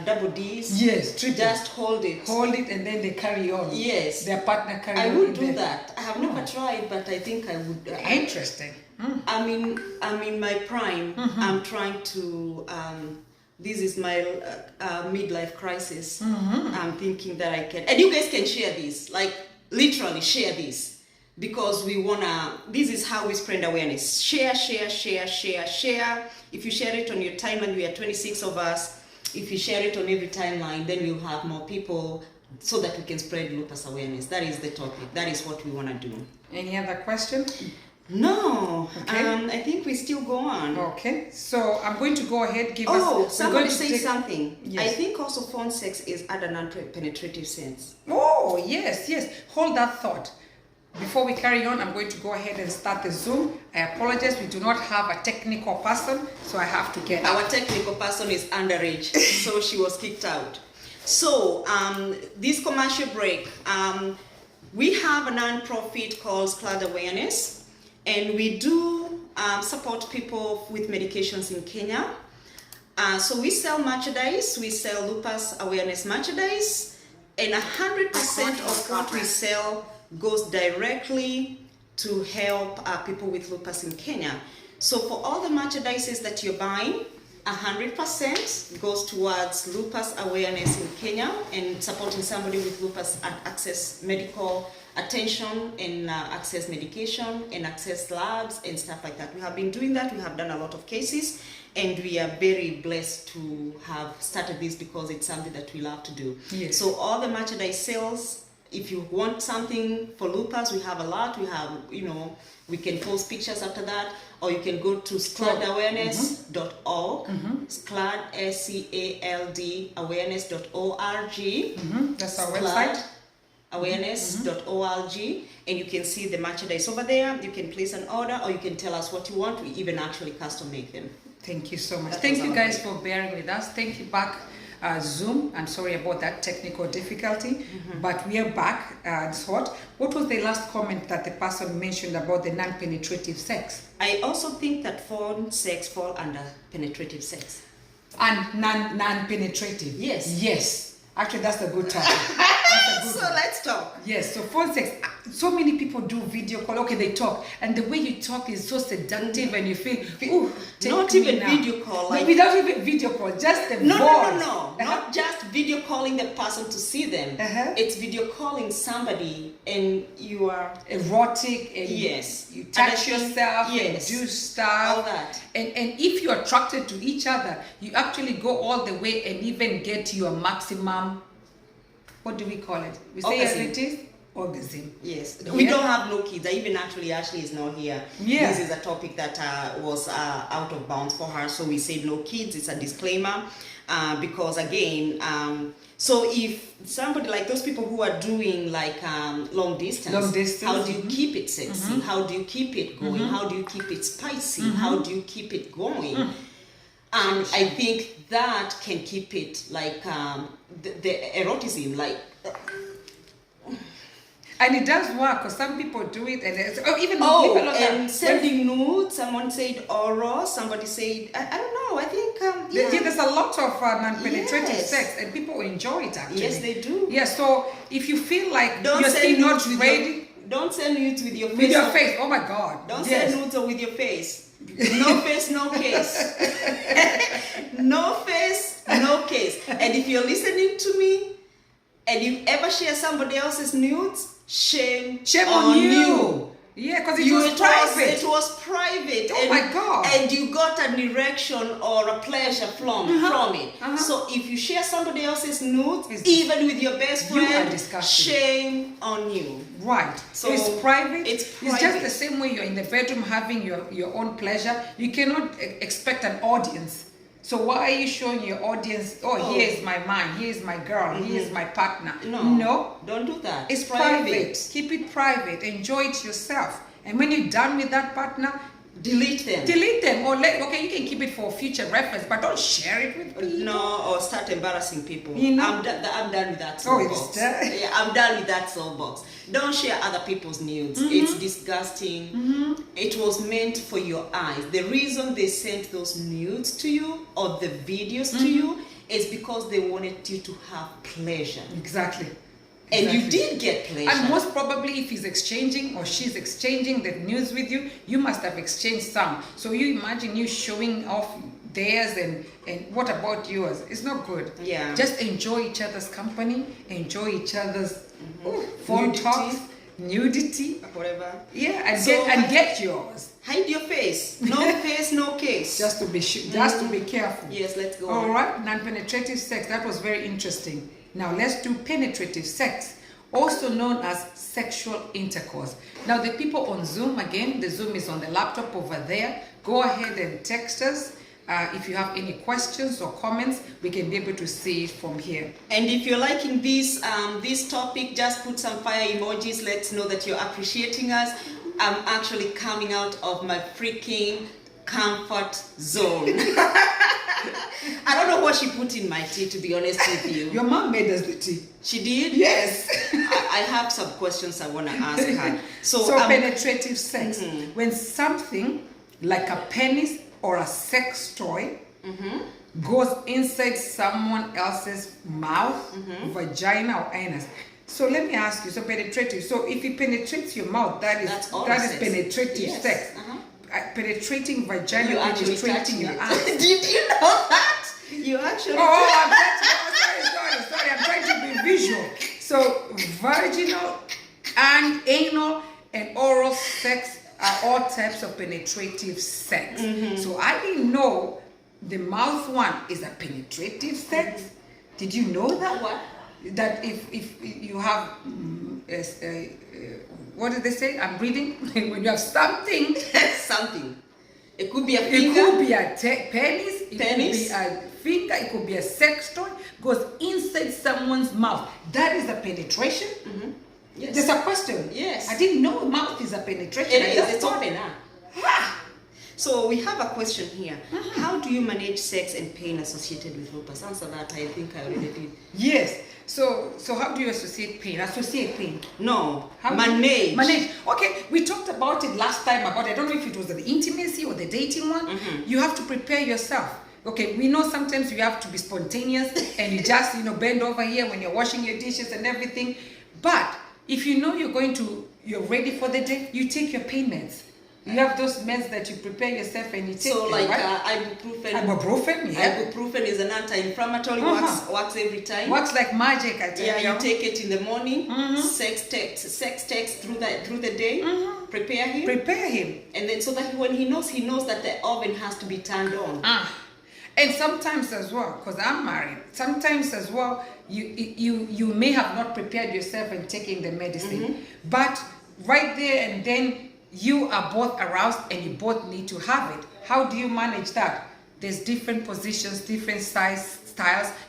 double D's. Yes, just hold it, and then they carry on. Yes, their partner carry on. I would do that. I have never tried, but I think I would. Interesting. I'm in my prime. I'm trying to. This is my midlife crisis. I'm thinking that I can, and you guys can share this. Like literally share this. Because we wanna, this is how we spread awareness. Share. If you share it on your timeline, we are 26 of us. If you share it on every timeline, then we'll have more people so that we can spread lupus awareness. That is the topic. That is what we wanna do. Any other question? No. Okay. I think we still go on. Okay. So I'm going to go ahead, somebody say something. Yes. I think also phone sex is at a non-penetrative sense. Oh, yes. Hold that thought. Before we carry on, I'm going to go ahead and start the Zoom. I apologize, we do not have a technical person, so I have to get Our technical person is underage, so she was kicked out. So, this commercial break, we have a non-profit called Flood Awareness, and we do support people with medications in Kenya. So we sell merchandise, we sell lupus awareness merchandise, and 100% of what we sell goes directly to help people with lupus in Kenya. So for all the merchandises that you're buying, 100% goes towards lupus awareness in Kenya and supporting somebody with lupus and access medical attention and access medication and access labs and stuff like that. We have been doing that. We have done a lot of cases, and we are very blessed to have started this because it's something that we love to do. Yes. So all the merchandise sales, if you want something for lupus, we have a lot. We have, we can post pictures after that, or you can go to scaldawareness.org, scald, SCALD awareness.org. That's our website. Awareness.org, and you can see the merchandise over there. You can place an order, or you can tell us what you want. We even actually custom make them. Thank you so much. Thank you guys for bearing with us. Thank you back. Zoom, I'm sorry about that technical difficulty, but we are back. What was the last comment that the person mentioned about the non-penetrative sex? I also think that phone sex fall under penetrative sex. And non-penetrative? Yes. Yes. Actually, that's a good topic. So let's talk. Yes, so phone sex. So many people do video call. Okay, they talk, and the way you talk is so seductive, and you feel, ooh, not even video call. Like, without even video call, just the voice. No. Not just video calling the person to see them. It's video calling somebody, and you are erotic, and yes, you touch yourself, yes, and do stuff, all that. And if you're attracted to each other, you actually go all the way and even get your maximum. What do we call it? We say as it is. Orgasm. Yes. We don't have no kids. Ashley is not here. Yeah. This is a topic that was out of bounds for her. So we said no kids. It's a disclaimer. Because again, so if somebody like those people who are doing like long distance, how do you keep it sexy? How do you keep it going? How do you keep it spicy? How do you keep it going? I think that can keep it like the eroticism, like. And it does work, because some people do it, and and sending nudes. Someone said oral. Somebody said I don't know. I think there's a lot of non-penetrative sex, and people enjoy it actually. Yes, they do. Yeah. So if you feel like you're still not ready, don't send nudes with your face. With your face. Oh my God. Don't send nudes with your face. No face, no case. No face, no case. And if you're listening to me, and you ever share somebody else's nudes, shame on you. Yeah, because it was private. It was private. Oh my God. And you got an erection or a pleasure from it. So if you share somebody else's nudes, even with your best friend, shame on you. Right. So it's private. It's private. It's just the same way you're in the bedroom having your own pleasure. You cannot expect an audience. So why are you showing your audience, here's my man, here's my girl, here's my partner? No. Don't do that. It's private. Keep it private. Enjoy it yourself. And when you're done with that partner, delete them. Or you can keep it for future reference, but don't share it with people. No, or start embarrassing people. I'm done with that soapbox. Yeah, I'm done with that soapbox. Don't share other people's nudes. It's disgusting. It was meant for your eyes. The reason they sent those nudes to you or the videos to you is because they wanted you to have pleasure. Exactly. And you did get pleasure. And most probably if he's exchanging or she's exchanging the news with you, you must have exchanged some. So you imagine you showing off theirs and what about yours? It's not good. Yeah. Just enjoy each other's company, enjoy each other's phone talks, nudity. Whatever. Yeah, and get yours. Hide your face. No face, no case. Just to be careful. Yes, let's go All right, non-penetrative sex. That was very interesting. Now let's do penetrative sex, also known as sexual intercourse. Now the people on Zoom, again, the Zoom is on the laptop over there. Go ahead and text us. If you have any questions or comments, we can be able to see it from here. And if you're liking this topic, just put some fire emojis. Let's know that you're appreciating us. I'm actually coming out of my freaking comfort zone. I don't know what she put in my tea, to be honest with you. Your mom made us the tea. She did? Yes. I have some questions I want to ask her. So penetrative sex. When something like a penis or a sex toy goes inside someone else's mouth, vagina, or anus. So let me ask you, so penetrative. So if it penetrates your mouth, that is penetrative sex. penetrating vagina, You actually penetrating touching your it. ass. Did you know that? You actually. I'm sorry. I'm trying to be visual. So vaginal and anal and oral sex are all types of penetrative sex. So I didn't know the mouth one is a penetrative sex. Did you know that? What? That if you have what did they say? I'm reading. When you have something, Something. It could be a it finger. could be a penis, it Penis. could be a finger, it could be a sex toy, goes inside someone's mouth. That is a penetration. Yes. There's a question. Yes. I didn't know mouth is a penetration. It I is. just It's thought- open now. So we have a question here. How do you manage sex and pain associated with lupus? Answer that. I think I already did. Yes. So how do you associate pain? Associate pain. No. How do you- Manage. Manage. Okay, we talked about it last time about, I don't know if it was the intimacy or the dating one. You have to prepare yourself. Okay, we know sometimes you have to be spontaneous and you just, bend over here when you're washing your dishes and everything. But if you know you're ready for the day, you take your pain meds. You have those meds that you prepare yourself and you take So them, like right? ibuprofen. Ibuprofen, yeah. Ibuprofen is an anti-inflammatory. Works every time. Works like magic, I tell you. Yeah, you take it in the morning. Sex text through the day. Prepare him. Prepare him. And then so that when he knows that the oven has to be turned on. And sometimes as well, because I'm married, sometimes as well, you may have not prepared yourself and taking the medicine. But right there and then, you are both aroused and you both need to have it. How do you manage that? There's different positions, different styles,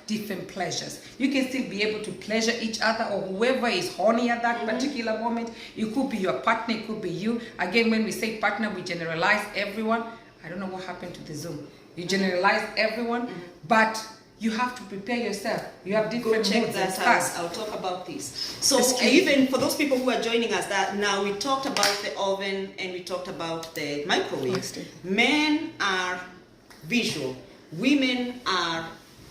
different pleasures. You can still be able to pleasure each other or whoever is horny at that particular moment. It could be your partner, it could be you. Again, when we say partner, we generalize everyone. I don't know what happened to the Zoom. You generalize everyone, but you have to prepare yourself. You have different Go check moods and that styles. out. I'll talk about this. So Excuse me. even for those people who are joining us, that now we talked about the oven and we talked about the microwave. Yes, Men are visual. Women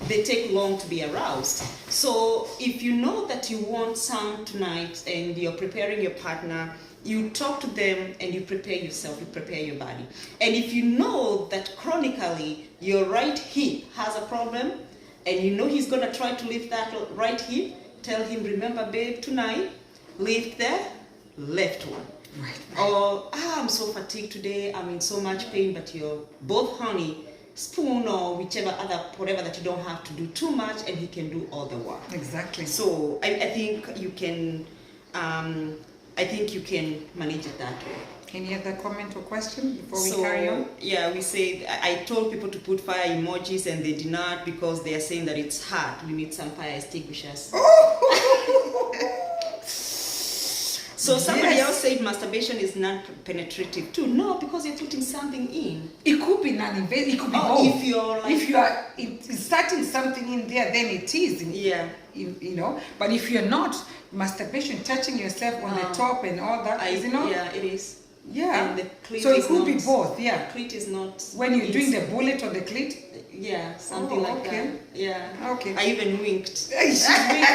they take long to be aroused. So if you know that you want some tonight and you're preparing your partner, you talk to them and you prepare yourself, you prepare your body. And if you know that chronically your right hip has a problem, and you know he's gonna try to lift that right hip, tell him, remember babe, tonight, lift the left one. Right. Or, I'm so fatigued today, I'm in so much pain, but you're both honey, spoon or whatever that you don't have to do too much, and he can do all the work. Exactly. So I think you can, manage it that way. Any other comment or question before we carry on? Yeah, we say, I told people to put fire emojis and they did not because they are saying that it's hot. We need some fire extinguishers. So somebody else said masturbation is non-penetrative too. No, because you're putting something in. It could be non-invasive. It could be both. If you're like, if you are starting something in there, then it is. Yeah. But if you're not, masturbation, touching yourself on the top and all that, Yeah, it is. Yeah. And the clit so it is could not, be both. Yeah. Clit is not. When you're doing the bullet on the clit. Yeah, something like that. Yeah. Okay. I even winked. She's winking.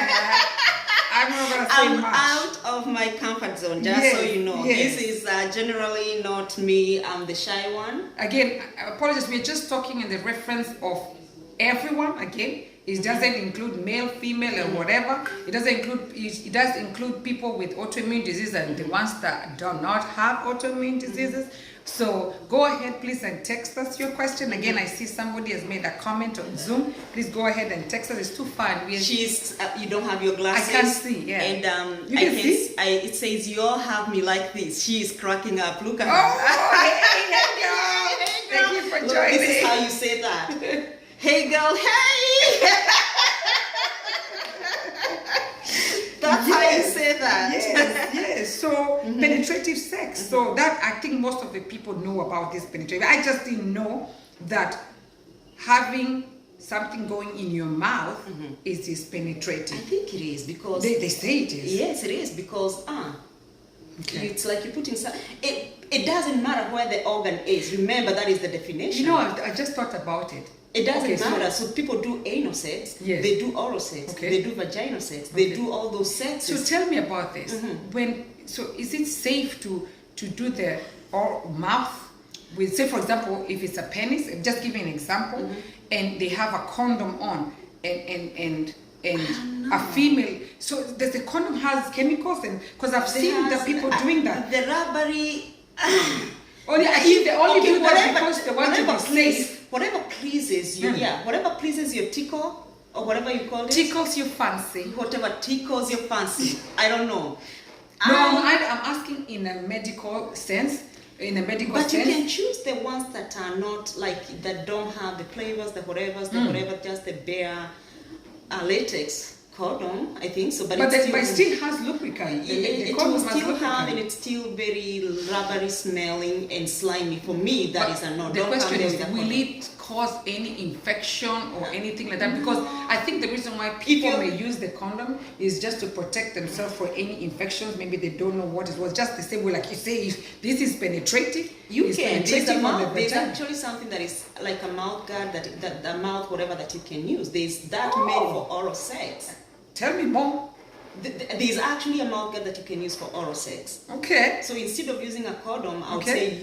I'm not gonna say I'm much. out of my comfort zone, just so you know. Yes. This is generally not me. I'm the shy one. Again, apologies. We're just talking in the reference of everyone. Again, it doesn't include male, female, or whatever. It doesn't include. It does include people with autoimmune disease and the ones that do not have autoimmune diseases. So go ahead, please, and text us your question. Again, I see somebody has made a comment on Zoom. Please go ahead and text us. It's too fun. She's. You don't have your glasses. I can't see. Yeah. And you can see. It says you all have me like this. She is cracking up. Look at her. Oh, hey, girl. Thank you for joining. This is how you say that. Hey, girl. Hey. That's how you say that. Yes. So penetrative sex. So that I think most of the people know about this penetrative. I just didn't know that having something going in your mouth is penetrative. I think it is because they say it is. Yes, it is because okay. It's like you're putting some. It doesn't matter where the organ is. Remember, that is the definition. I just thought about it. It doesn't matter. So people do anal sex, yes. They do oral sex, they do vaginal sex, they do all those sexes. So tell me about this. So is it safe to do the mouth with, say for example, if it's a penis, just give me an example, and they have a condom on, and a female, so does the condom has chemicals? And because I've seen the people doing that. The rubbery. Only I think they only do that because they want to be safe. Whatever pleases you, whatever pleases your tickle or whatever you call it. Tickles your fancy. Whatever tickles your fancy. I don't know. No, I'm asking in a medical sense. In a medical sense. But you can choose the ones that are not like, that don't have the flavors, the whatevers, just the bare latex condom, I think so. But it still has lubricant. It will still have, and it's still very rubbery smelling and slimy. For me, that is a no. The question is, will it cause any infection or anything like that? Because I think the reason why people may use the condom is just to protect themselves for any infections. Maybe they don't know what it was. Just the same way, like you say, if this is penetrative, there's actually something that is like a mouth guard, that the mouth, whatever that you can use. There's that made for oral sex. Tell me more. There's actually a mouth guard that you can use for oral sex. Okay. So instead of using a condom, I would say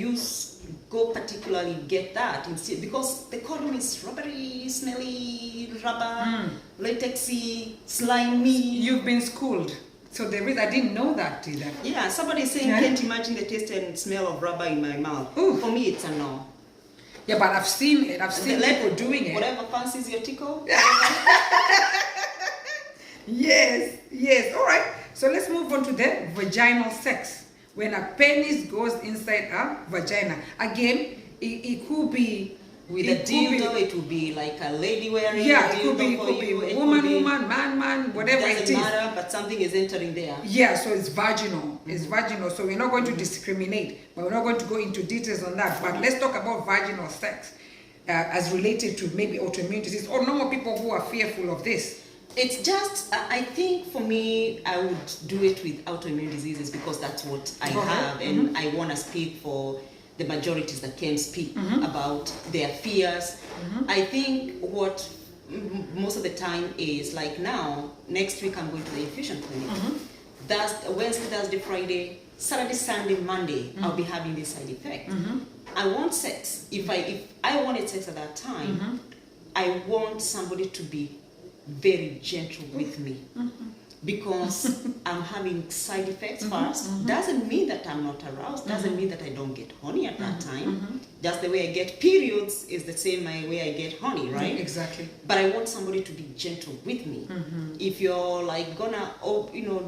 go particularly get that instead, because the condom is rubbery, smelly, rubber, latexy, slimy. You've been schooled. So I didn't know that either. Yeah, somebody is saying, can't imagine the taste and smell of rubber in my mouth. Ooh. For me, it's a no. Yeah, but I've seen it. I've seen people doing it. Whatever fancies your tickle. Yes. All right. So let's move on to the vaginal sex. When a penis goes inside a vagina. Again, it could be with a dildo. It would be like a lady wearing. Yeah, it could be woman, man, whatever it is. Doesn't matter, but something is entering there. Yeah, so it's vaginal. It's vaginal. So we're not going to discriminate, but we're not going to go into details on that. But let's talk about vaginal sex as related to maybe autoimmune disease or normal people who are fearful of this. It's just, I think for me, I would do it with autoimmune diseases because that's what I have, and I want to speak for the majorities that can speak about their fears. I think what most of the time is like now, next week I'm going to the infusion clinic. That's Wednesday, Thursday, Friday, Saturday, Sunday, Monday, I'll be having this side effect. I want sex. If I wanted sex at that time, I want somebody to be very gentle with me because I'm having side effects first. Doesn't mean that I'm not aroused, doesn't mean that I don't get horny at that time. Just the way I get periods is the same way I get horny, right? Exactly. But I want somebody to be gentle with me. If you're like gonna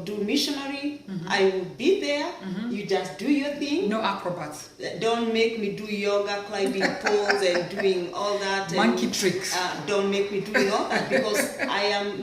do missionary, I will be there. You just do your thing. No acrobats. Don't make me do yoga, climbing poles and doing all that monkey tricks. Don't make me doing all that because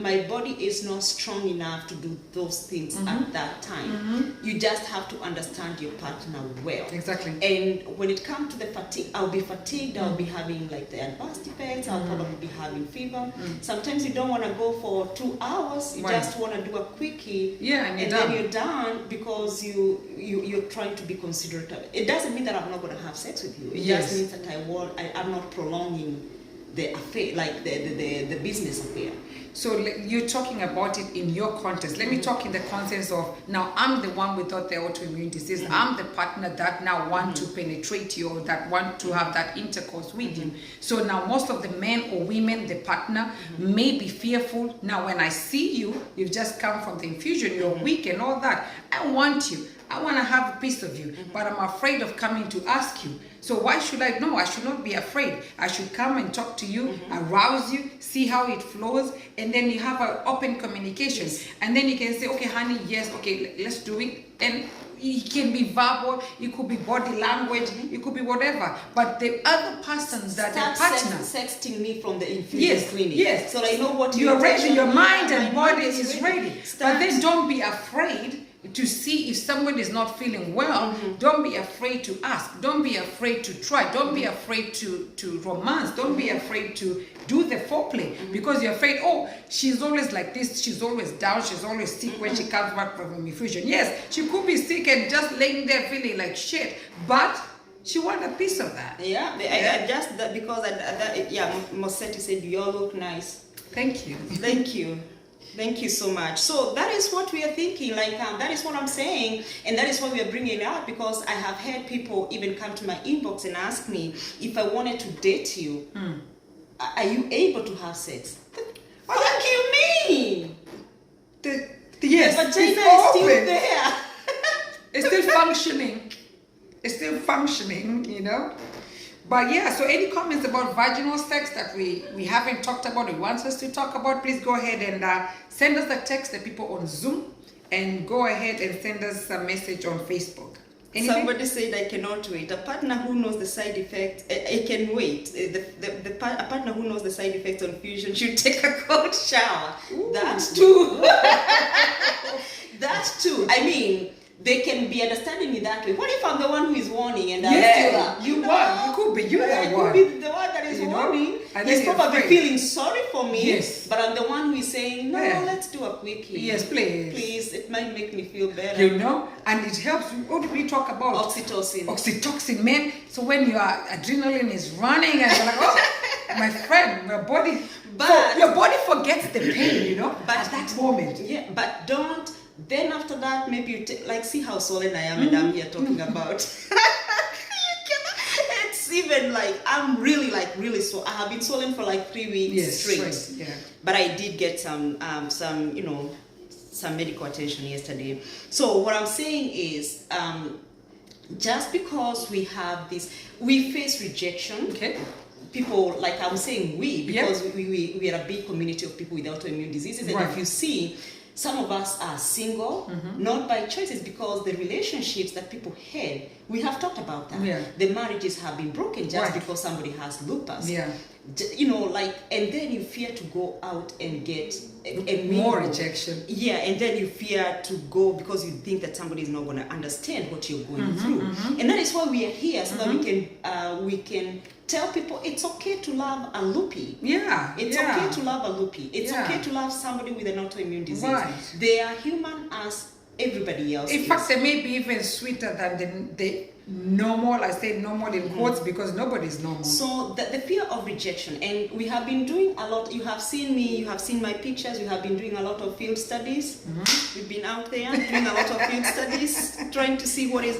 my body is not strong enough to do those things at that time. You just have to understand your partner well. Exactly. And when it comes to the fatigue, I'll be fatigued, I'll be having like the advanced effects, I'll probably be having fever. Sometimes you don't want to go for 2 hours, you just want to do a quickie, and then you're done because you're trying to be considerate of it. It doesn't mean that I'm not going to have sex with you. It just means that I'm not prolonging the affair, like the business affair. So you're talking about it in your context. Let me talk in the context of, now I'm the one without the autoimmune disease. I'm the partner that now want to penetrate you or that want to have that intercourse with you. So now most of the men or women, the partner, may be fearful. Now when I see you, you've just come from the infusion, you're weak and all that. I want you. I want to have a piece of you, but I'm afraid of coming to ask you. So why should I? No, I should not be afraid. I should come and talk to you, arouse you, see how it flows, and then you have an open communication. And then you can say, okay, honey, yes, okay, let's do it. And it can be verbal, it could be body language, it could be whatever. But the other person that the partner sexting me from the infusion clinic. Yes. So I know what you're ready, your mind and body is ready. But then don't be afraid to see if someone is not feeling well. Don't be afraid to ask. Don't be afraid to try. Don't be afraid to romance. Don't be afraid to do the foreplay because you're afraid, oh, she's always like this, she's always down, she's always sick when she comes back from infusion. Yes, she could be sick and just laying there feeling like shit, but she wants a piece of that. I just that because Mosetti said you all look nice. Thank you. Thank you. Thank you so much. So that is what we are thinking, like that is what I'm saying, and that is why we are bringing it out, because I have had people even come to my inbox and ask me if I wanted to date you, are you able to have sex? What do you mean? Yes, the vagina it's is still open. there. It's still functioning. It's still functioning, you know. But yeah, so any comments about vaginal sex that we haven't talked about, or wants us to talk about, please go ahead and send us a text, the people on Zoom, and go ahead and send us a message on Facebook. Anything? Somebody said, I cannot wait. A partner who knows the side effects, I can wait. A partner who knows the side effects on fusion should take a cold shower. Ooh. That's true. That's true. I mean, they can be understanding me that way. What if I'm the one who is warning and I'm still you won. You could be you that one. could be the one that is You know? warning. And He's then you're probably afraid. feeling sorry for me. Yes. But I'm the one who is saying, no, Yeah. let's do a quickie. Yes, please. Please, it might make me feel better. You know, and it helps. What did we talk about? Oxytocin. Oxytocin, man. So when your adrenaline is running and you're like, oh, my friend, my body, But- your body forgets the pain, you know, But at that moment. Yeah, but don't. Then after that, maybe you like see how swollen I am, and I'm here talking about. It's even like I'm really so. I have been swollen for like 3 weeks Yes, straight. yeah. But I did get some medical attention yesterday. So what I'm saying is, just because we have this, we face rejection. Okay. People, like I'm saying, because Yeah. we are a big community of people with autoimmune diseases, and Right. if you see, some of us are single, not by choices, because the relationships that people had, we have talked about that. Yeah. The marriages have been broken just Right. because somebody has lupus. Yeah. You know, like, and then you fear to go out and get a More mingle. rejection. Yeah, and then you fear to go because you think that somebody is not going to understand what you're going through, and that is why we are here, so that we can tell people it's okay to love a loopy. Yeah. It's yeah. okay to love a loopy. It's Yeah. okay to love somebody with an autoimmune disease. Right. They are human as everybody else. In is. fact, they may be even sweeter than the normal. I say normal in quotes because nobody's normal. So the fear of rejection, and we have been doing a lot. You have seen me, you have seen my pictures, we have been doing a lot of field studies. We've been out there doing a lot of field studies, trying to see what is,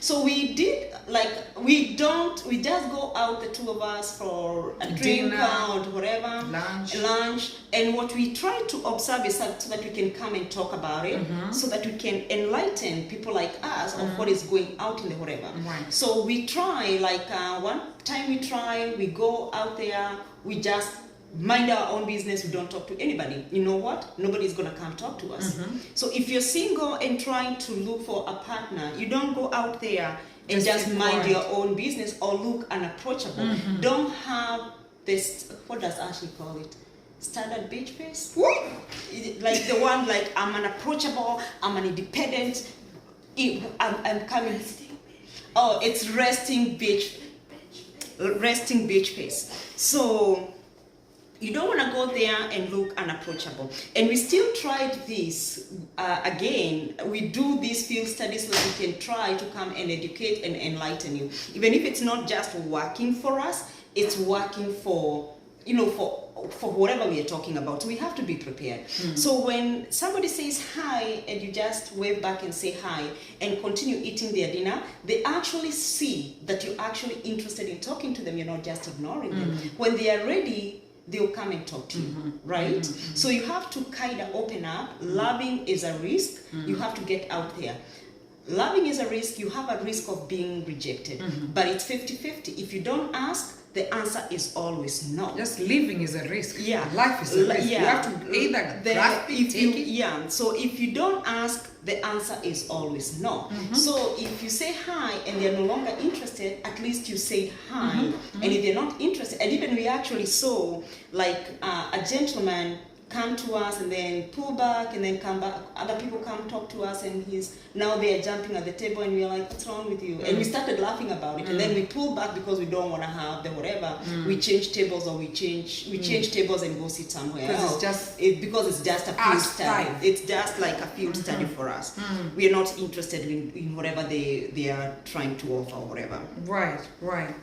so we did, like, we just go out, the two of us, for a drink Dinner, or whatever, lunch, and what we try to observe is so that we can come and talk about it, so that we can enlighten people like us of what is going out in the whatever. Right. So we try, like one time we go out there, we just mind our own business, we don't talk to anybody. You know what? Nobody's gonna come talk to us. So if you're single and trying to look for a partner, you don't go out there and just keep mind quiet. your own business or look unapproachable. Don't have this, what does Ashley call it? Standard bitch face? What? Like the one, like, I'm unapproachable, I'm an independent, I'm coming. Oh, it's resting bitch face. So you don't want to go there and look unapproachable. And we still tried this again. We do these field studies so that we can try to come and educate and enlighten you. Even if it's not just working for us, it's working for whatever we are talking about. So we have to be prepared. So when somebody says hi and you just wave back and say hi and continue eating their dinner, they actually see that you're actually interested in talking to them. You're not just ignoring them. When they are ready, they'll come and talk to you, right? So you have to kind of open up. Loving is a risk. You have to get out there. Loving is a risk. You have a risk of being rejected, but it's 50-50. If you don't ask, the answer is always no. Just living is a risk. Yeah. Life is a risk. Yeah. You have to either grasp it, take it. Yeah. So if you don't ask, the answer is always no. So if you say hi and they're no longer interested, at least you say hi. And if they're not interested, and even we actually saw, like, a gentleman come to us and then pull back and then come back. Other people come talk to us and now they are jumping at the table and we're like, what's wrong with you? And we started laughing about it. And then we pull back because we don't want to have the whatever. We change tables, or we change tables and go sit somewhere else. Because it's just a field study. It's just like a field study for us. We are not interested in whatever they are trying to offer or whatever. Right, right.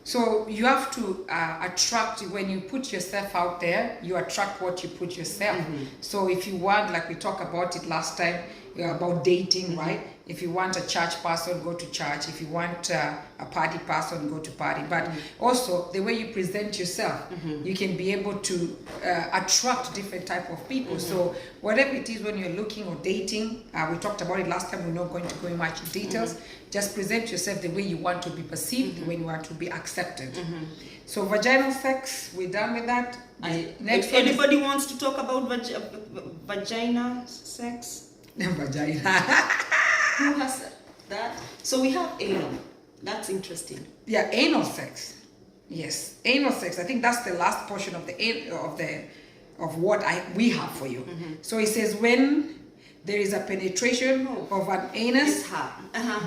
So you have to attract, when you put yourself out there, you attract what you put yourself. So if you want, like we talked about it last time, about dating, right? If you want a church person, go to church. If you want a party person, go to party. But also the way you present yourself, you can be able to attract different type of people. So whatever it is when you're looking or dating, we talked about it last time, we're not going to go in much details. Just present yourself the way you want to be perceived, the way you want to be accepted. So vaginal sex, we're done with that. Next, if anybody wants to talk about vaginal sex, vagina. Who has that? So we have anal. That's interesting. Yeah, anal sex. Yes, anal sex. I think that's the last portion of what we have for you. So it says when there is a penetration of an anus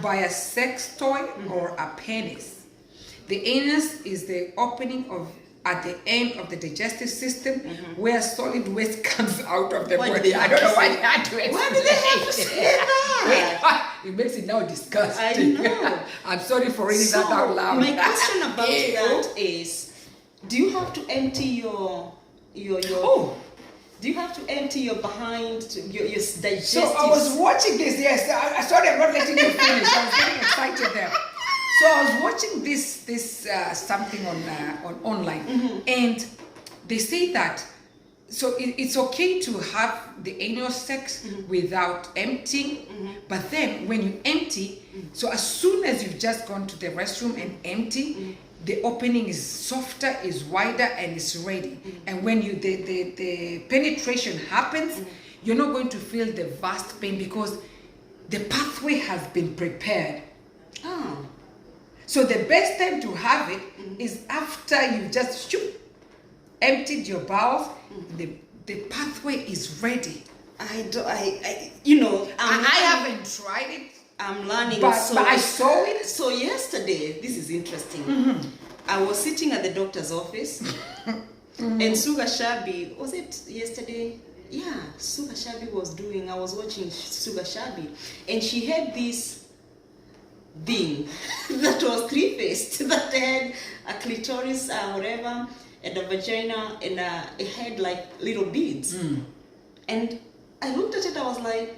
by a sex toy or a penis. The anus is the opening at the end of the digestive system where solid waste comes out of the body. I don't know why they had to explain. Why do they have to say that? It makes it now disgusting. I know. I'm sorry for reading that out loud. My question about that is, do you have to empty your do you have to empty your behind your digestive? So I was watching this. Yes, sorry, I'm not letting you finish. I was getting excited there. So I was watching this something on online, and they say that it's okay to have the anal sex without emptying, but then when you empty, so as soon as you've just gone to the restroom and empty, the opening is softer, is wider, and is ready. And when the penetration happens, you're not going to feel the vast pain because the pathway has been prepared. So the best time to have it is after you just emptied your bowels. The pathway is ready. I haven't tried it. I'm learning. But I saw it. So yesterday, this is interesting. I was sitting at the doctor's office, and Suga Shabi, was it yesterday? Yeah, Suga Shabi I was watching Suga Shabi, and she had this being that was three-faced, that had a clitoris, whatever, and a vagina, and it had like little beads. And I looked at it, I was like,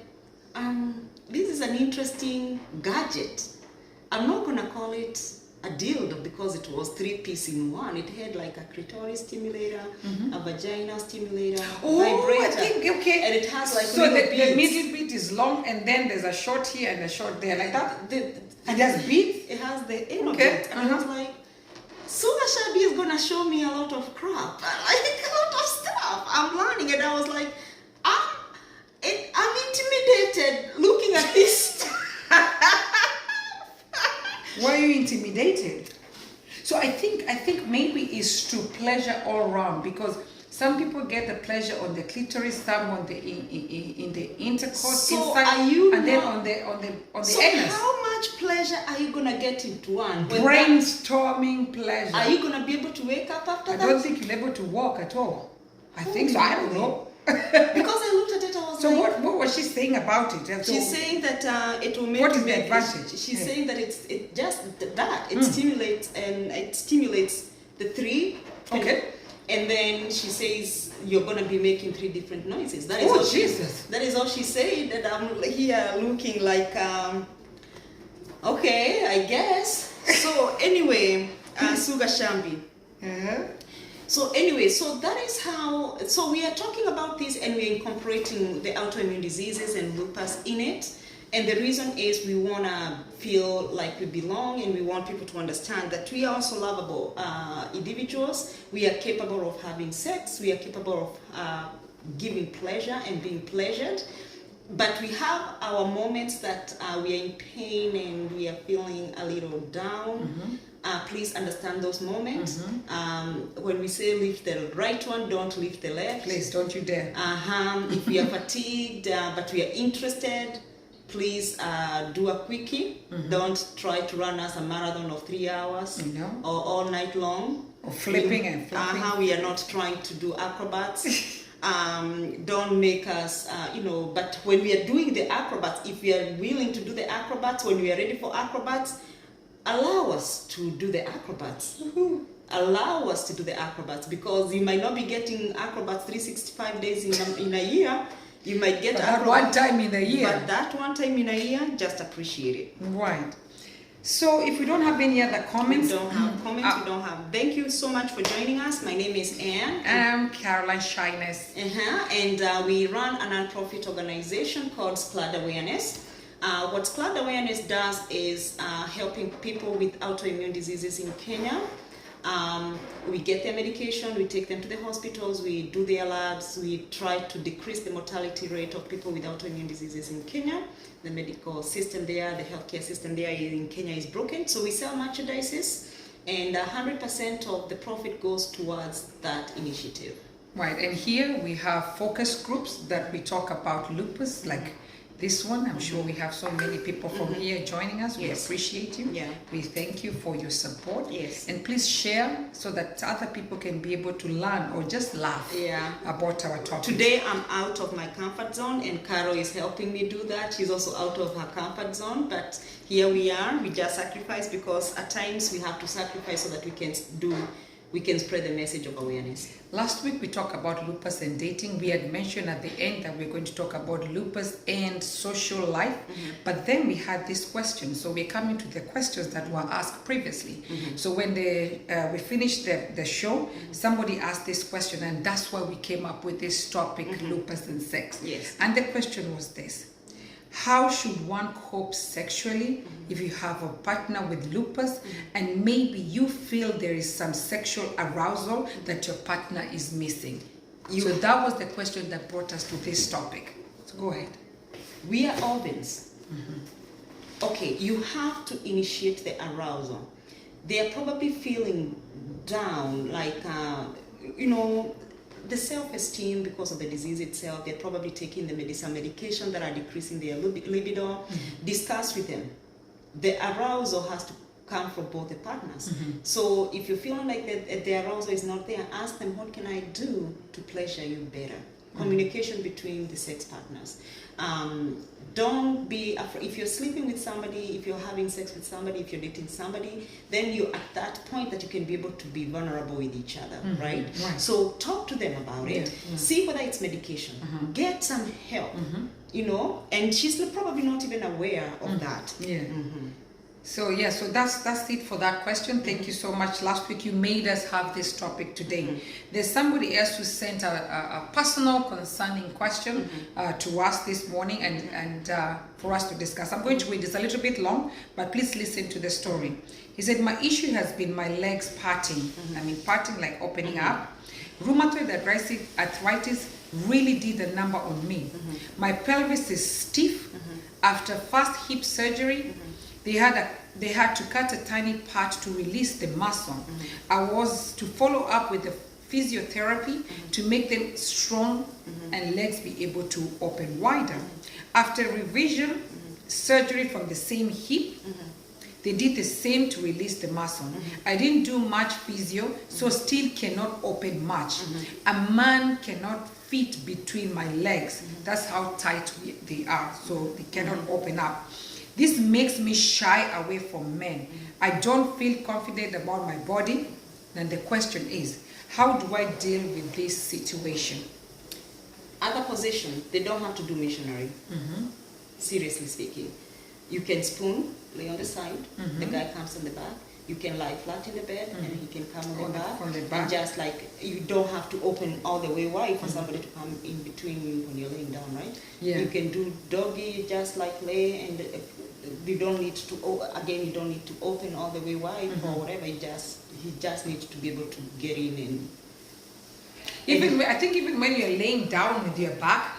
this is an interesting gadget. I'm not gonna call it a dildo because it was 3-piece in one. It had like a clitoris stimulator, a vagina stimulator, vibrator. I think, okay. And it has like so little the beads. middle bit is long, and then there's a short here and a short there, like that. And there's beads. It has the anal Okay. bit. And I was like, Suga Shabi is gonna show me a lot of crap, like a lot of stuff. I'm learning, and I was like, I'm intimidated looking at this. Why are you intimidated? So I think maybe it's to pleasure all around, because some people get the pleasure on the clitoris, some on the in the intercourse So inside, are you and then not- on the So anus. how much pleasure are you gonna get into one? When Brainstorming pleasure. are you gonna be able to wake up after I that? don't think you'll be able to walk at all. I think so. I don't know. Because I looked at it, I was So like, what was she saying about it? And so- she's saying that it will make What you is the make- advantage? She's Yeah. saying that it just that it stimulates the three. Okay. And then she says you're gonna be making 3 different noises. That is Oh, all Jesus. That is all she said. And I'm here looking like, okay, I guess. So anyway, Suga Shambi. So anyway, so that is how, so we are talking about this and we're incorporating the autoimmune diseases and lupus in it. And the reason is we want to feel like we belong, and we want people to understand that we are also lovable individuals. We are capable of having sex. We are capable of giving pleasure and being pleasured. But we have our moments that we are in pain and we are feeling a little down. Please understand those moments. When we say lift the right one, don't lift the left. Please, don't you dare. If we are fatigued but we are interested, please do a quickie. Don't try to run us a marathon of 3 hours or all night long. Or flipping and flipping. We are not trying to do acrobats. Don't make us, but when we are doing the acrobats, if we are willing to do the acrobats, when we are ready for acrobats, allow us to do the acrobats. Allow us to do the acrobats, because you might not be getting acrobats 365 days in a year. You might get that one time in a year. But that one time in a year, just appreciate it. Right. So if we don't have any other comments. We don't have comments, we don't have. Thank you so much for joining us. My name is Anne. And I'm Caroline Shyness. And we run a non-profit organization called SCLAD Awareness. What SCLAD Awareness does is helping people with autoimmune diseases in Kenya. We get their medication, we take them to the hospitals, we do their labs, we try to decrease the mortality rate of people with autoimmune diseases in Kenya. The medical system there, the healthcare system there in Kenya is broken, so we sell merchandises, and 100% of the profit goes towards that initiative. Right, and here we have focus groups that we talk about lupus, like this one. I'm sure we have so many people from here joining us. We appreciate you. Yeah. We thank you for your support. Yes. And please share so that other people can be able to learn or just laugh about our topic. Today I'm out of my comfort zone, and Caro is helping me do that. She's also out of her comfort zone, but here we are. We just sacrifice, because at times we have to sacrifice so that we can spread the message of awareness. Last week we talked about lupus and dating. We had mentioned at the end that we're going to talk about lupus and social life, but then we had this question. So we're coming to the questions that were asked previously. So when we finished the show, somebody asked this question, and that's why we came up with this topic, lupus and sex. Yes. And the question was this: how should one cope sexually if you have a partner with lupus and maybe you feel there is some sexual arousal that your partner is missing? So that was the question that brought us to this topic. So go ahead. We are organs. Okay, you have to initiate the arousal. They are probably feeling down, like, the self-esteem because of the disease itself. They're probably taking some medication that are decreasing their libido. Discuss with them. The arousal has to come from both the partners. So if you're feeling like the arousal is not there, ask them, what can I do to pleasure you better? Communication between the sex partners. Don't be afraid. If you're sleeping with somebody, if you're having sex with somebody, if you're dating somebody, then you're at that point that you can be able to be vulnerable with each other, right? So talk to them about it. See whether it's medication. Get some help, and she's probably not even aware of that. So that's it for that question. Thank you so much. Last week you made us have this topic today. There's somebody else who sent a personal concerning question to us this morning and for us to discuss. I'm going to read this a little bit long, but please listen to the story. He said, my issue has been my legs parting. I mean parting like opening up. Rheumatoid arthritis really did a number on me. My pelvis is stiff. After first hip surgery, they had to cut a tiny part to release the muscle. I was to follow up with the physiotherapy to make them strong and legs be able to open wider. After revision, surgery from the same hip, they did the same to release the muscle. I didn't do much physio, so still cannot open much. A man cannot fit between my legs. That's how tight they are, so they cannot open up. This makes me shy away from men. I don't feel confident about my body. Then the question is, how do I deal with this situation? Other position, they don't have to do missionary. Seriously speaking. You can spoon, lay on the side. The guy comes on the back. You can lie flat in the bed and he can come on the back. And just like, you don't have to open all the way wide for somebody to come in between you when you're laying down, right? You can do doggy, just like lay, and you don't need to, you don't need to open all the way wide or whatever. He just needs to be able to get in I think even when you're laying down with your back,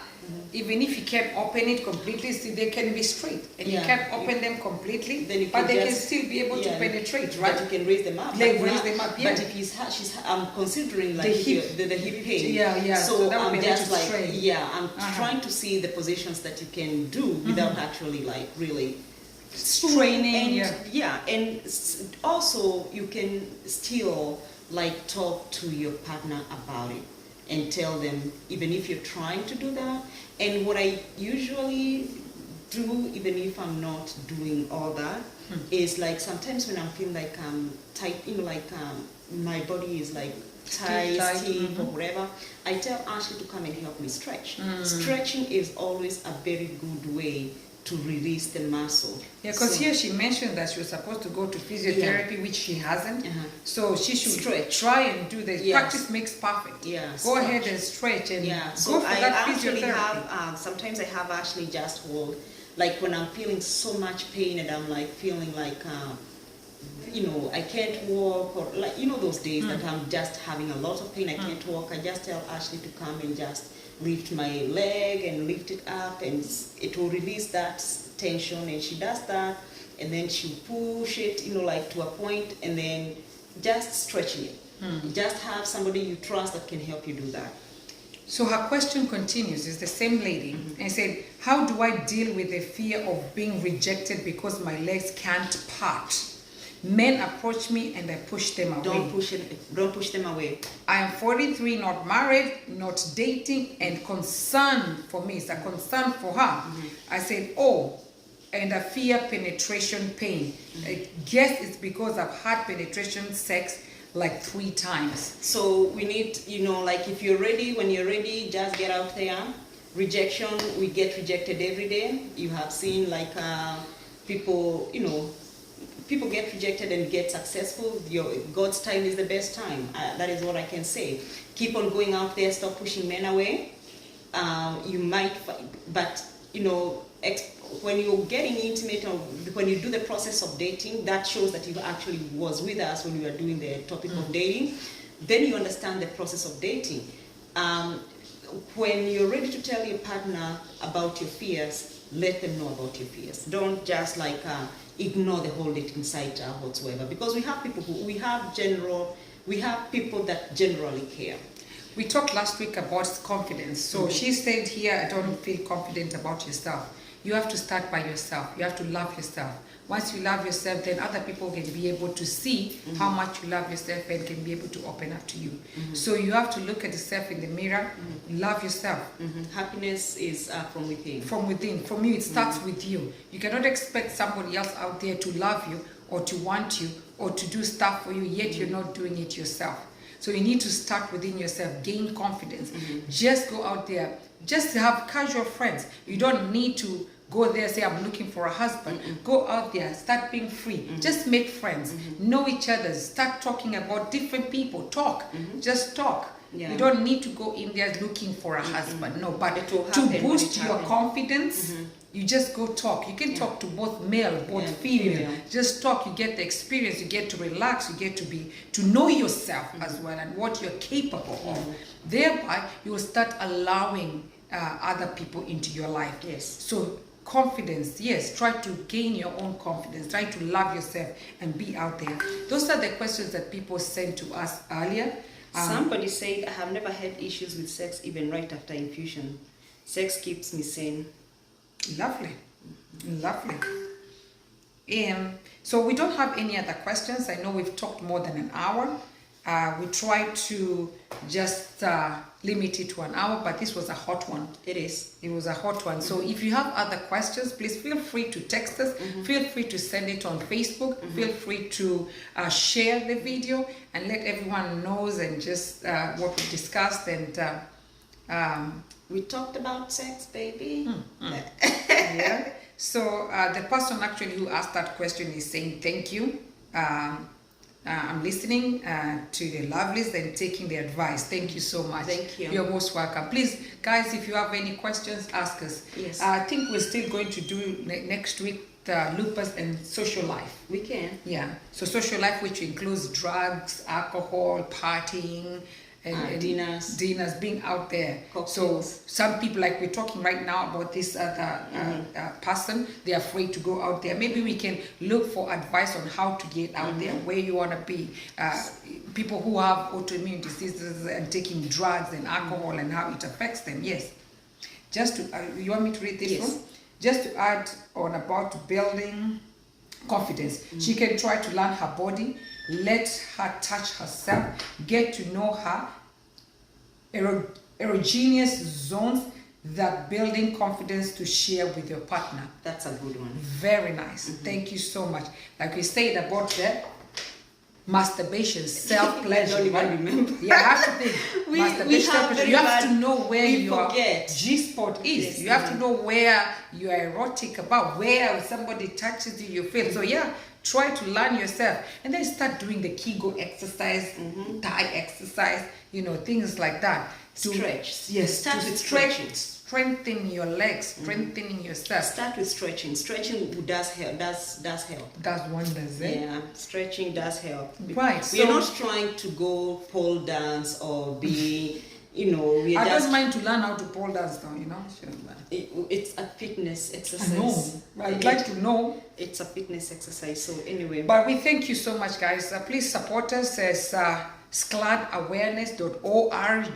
even if you can't open it completely, still they can be straight, and you can't open them completely, but they can still be able to penetrate, right? But you can raise them up. Raise them up, But if I'm considering like the hip pain. So I'm just like, I'm trying to see the positions that you can do without actually like really straining. And also you can still like talk to your partner about it and tell them, even if you're trying to do that. And what I usually do, even if I'm not doing all that, is like sometimes when I'm feeling like tight, like my body is like tight, stiff, or whatever, I tell Ashley to come and help me stretch. Stretching is always a very good way to release the muscle. Yeah, because here she mentioned that she was supposed to go to physiotherapy, which she hasn't. So she should try and do this. Practice makes perfect. Go ahead and stretch and so go for I that actually physiotherapy. have, sometimes I have actually just hold, like when I'm feeling so much pain and I'm like feeling like, I can't walk, or like, those days that I'm just having a lot of pain, I can't walk, I just tell Ashley to come and just lift my leg and lift it up, and it will release that tension, and she does that, and then she'll push it, like to a point, and then just stretching it. Just have somebody you trust that can help you do that. So her question continues, is the same lady, and said, how do I deal with the fear of being rejected because my legs can't part? Men approach me and I push them away. Don't push them away. I am 43, not married, not dating, and concern for me. It's a concern for her. I said, and I fear penetration pain. I guess it's because I've had penetration sex like 3 times. So we need, like if you're ready, when you're ready, just get out there. Rejection, we get rejected every day. You have seen like people, people get rejected and get successful. God's time is the best time. That is what I can say. Keep on going out there. Stop pushing men away. You might, but when you're getting intimate, or when you do the process of dating, that shows that you actually was with us when we were doing the topic of dating. Then you understand the process of dating. When you're ready to tell your partner about your fears, let them know about your fears. Don't just like ignore the whole dating site whatsoever, because we have people that generally care. We talked last week about confidence. So she said here, I don't feel confident about yourself. You have to start by yourself. You have to love yourself. Once you love yourself, then other people can be able to see how much you love yourself and can be able to open up to you. So you have to look at yourself in the mirror, love yourself. Happiness is from within. From within. From you, it starts with you. You cannot expect somebody else out there to love you or to want you or to do stuff for you, yet you're not doing it yourself. So you need to start within yourself, gain confidence. Just go out there, just have casual friends. You don't need to go there, say, I'm looking for a husband. Go out there, start being free. Just make friends, know each other, start talking about different people. Talk, just talk. You don't need to go in there looking for a husband. No, but to boost your confidence, you just go talk. You can talk to both male, both female. Just talk, you get the experience, you get to relax, you get to know yourself as well and what you're capable of. Thereby, you will start allowing other people into your life. So confidence, yes, try to gain your own confidence, try to love yourself and be out there. Those are the questions that people sent to us earlier. Somebody said, I have never had issues with sex even right after infusion. Sex keeps me sane. Lovely. Lovely. So we don't have any other questions. I know we've talked more than an hour. We tried to just limit it to an hour, but this was a hot one. It is. It was a hot one. So if you have other questions, please feel free to text us. Feel free to send it on Facebook. Feel free to share the video and let everyone knows and just what we discussed. And we talked about sex, baby. Yeah. So the person actually who asked that question is saying thank you. I'm listening to the lovelies and taking the advice. Thank you so much. Thank you. You're most welcome. Please, guys, if you have any questions, ask us. Yes. I think we're still going to do next week lupus and social life. We can. Yeah. So social life, which includes drugs, alcohol, partying, and dinners, being out there. Cocktails. So some people, like we're talking right now about this other person, they're afraid to go out there. Maybe we can look for advice on how to get out there, where you want to be. People who have autoimmune diseases and taking drugs and alcohol and how it affects them. Yes. Just to, you want me to read this one? Just to add on about building confidence. She can try to learn her body, let her touch herself, get to know her erogenous zones, that building confidence to share with your partner. That's a good one. Very nice. Thank you so much. Like we said about the masturbation, self-pleasure. I don't even right? remember. Yeah, I have to think. We Masturbation, have self-pleasure. very You have bad- to know where we your forget. G-spot is. Yes, You have to know where you are erotic about, where somebody touches you, you feel. So yeah, try to learn yourself. And then start doing the Kegel exercise, Thai exercise, you know, things like that. Stretch. Yes, Start to with stretch, stretching. strengthen your legs, strengthening yourself. Start with stretching. Stretching does help. Does help. Does wonders, eh? Yeah, stretching does help. Right, We are so- not trying to go pole dance or be, you know, we are I just. don't mind to learn how to pole dance now, you know. Sure, man. It's a fitness I exercise. know. I'd like to know. It's a fitness exercise. So anyway, But we thank you so much, guys. Please support us as scladawareness.org.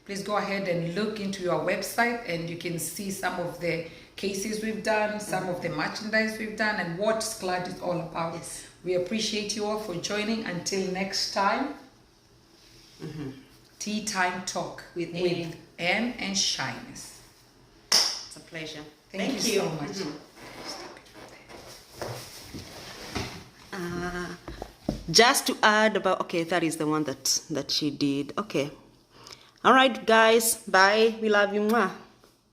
Please go ahead and look into our website and you can see some of the cases we've done, some of the merchandise we've done, and what SCLAD is all about. Yes. We appreciate you all for joining. Until next time, Tea Time Talk With Anne and Shyness. it's a pleasure. Thank you so much. Just to add about, okay, that is the one that she did. Okay. All right, guys. Bye. We love you. Mwah.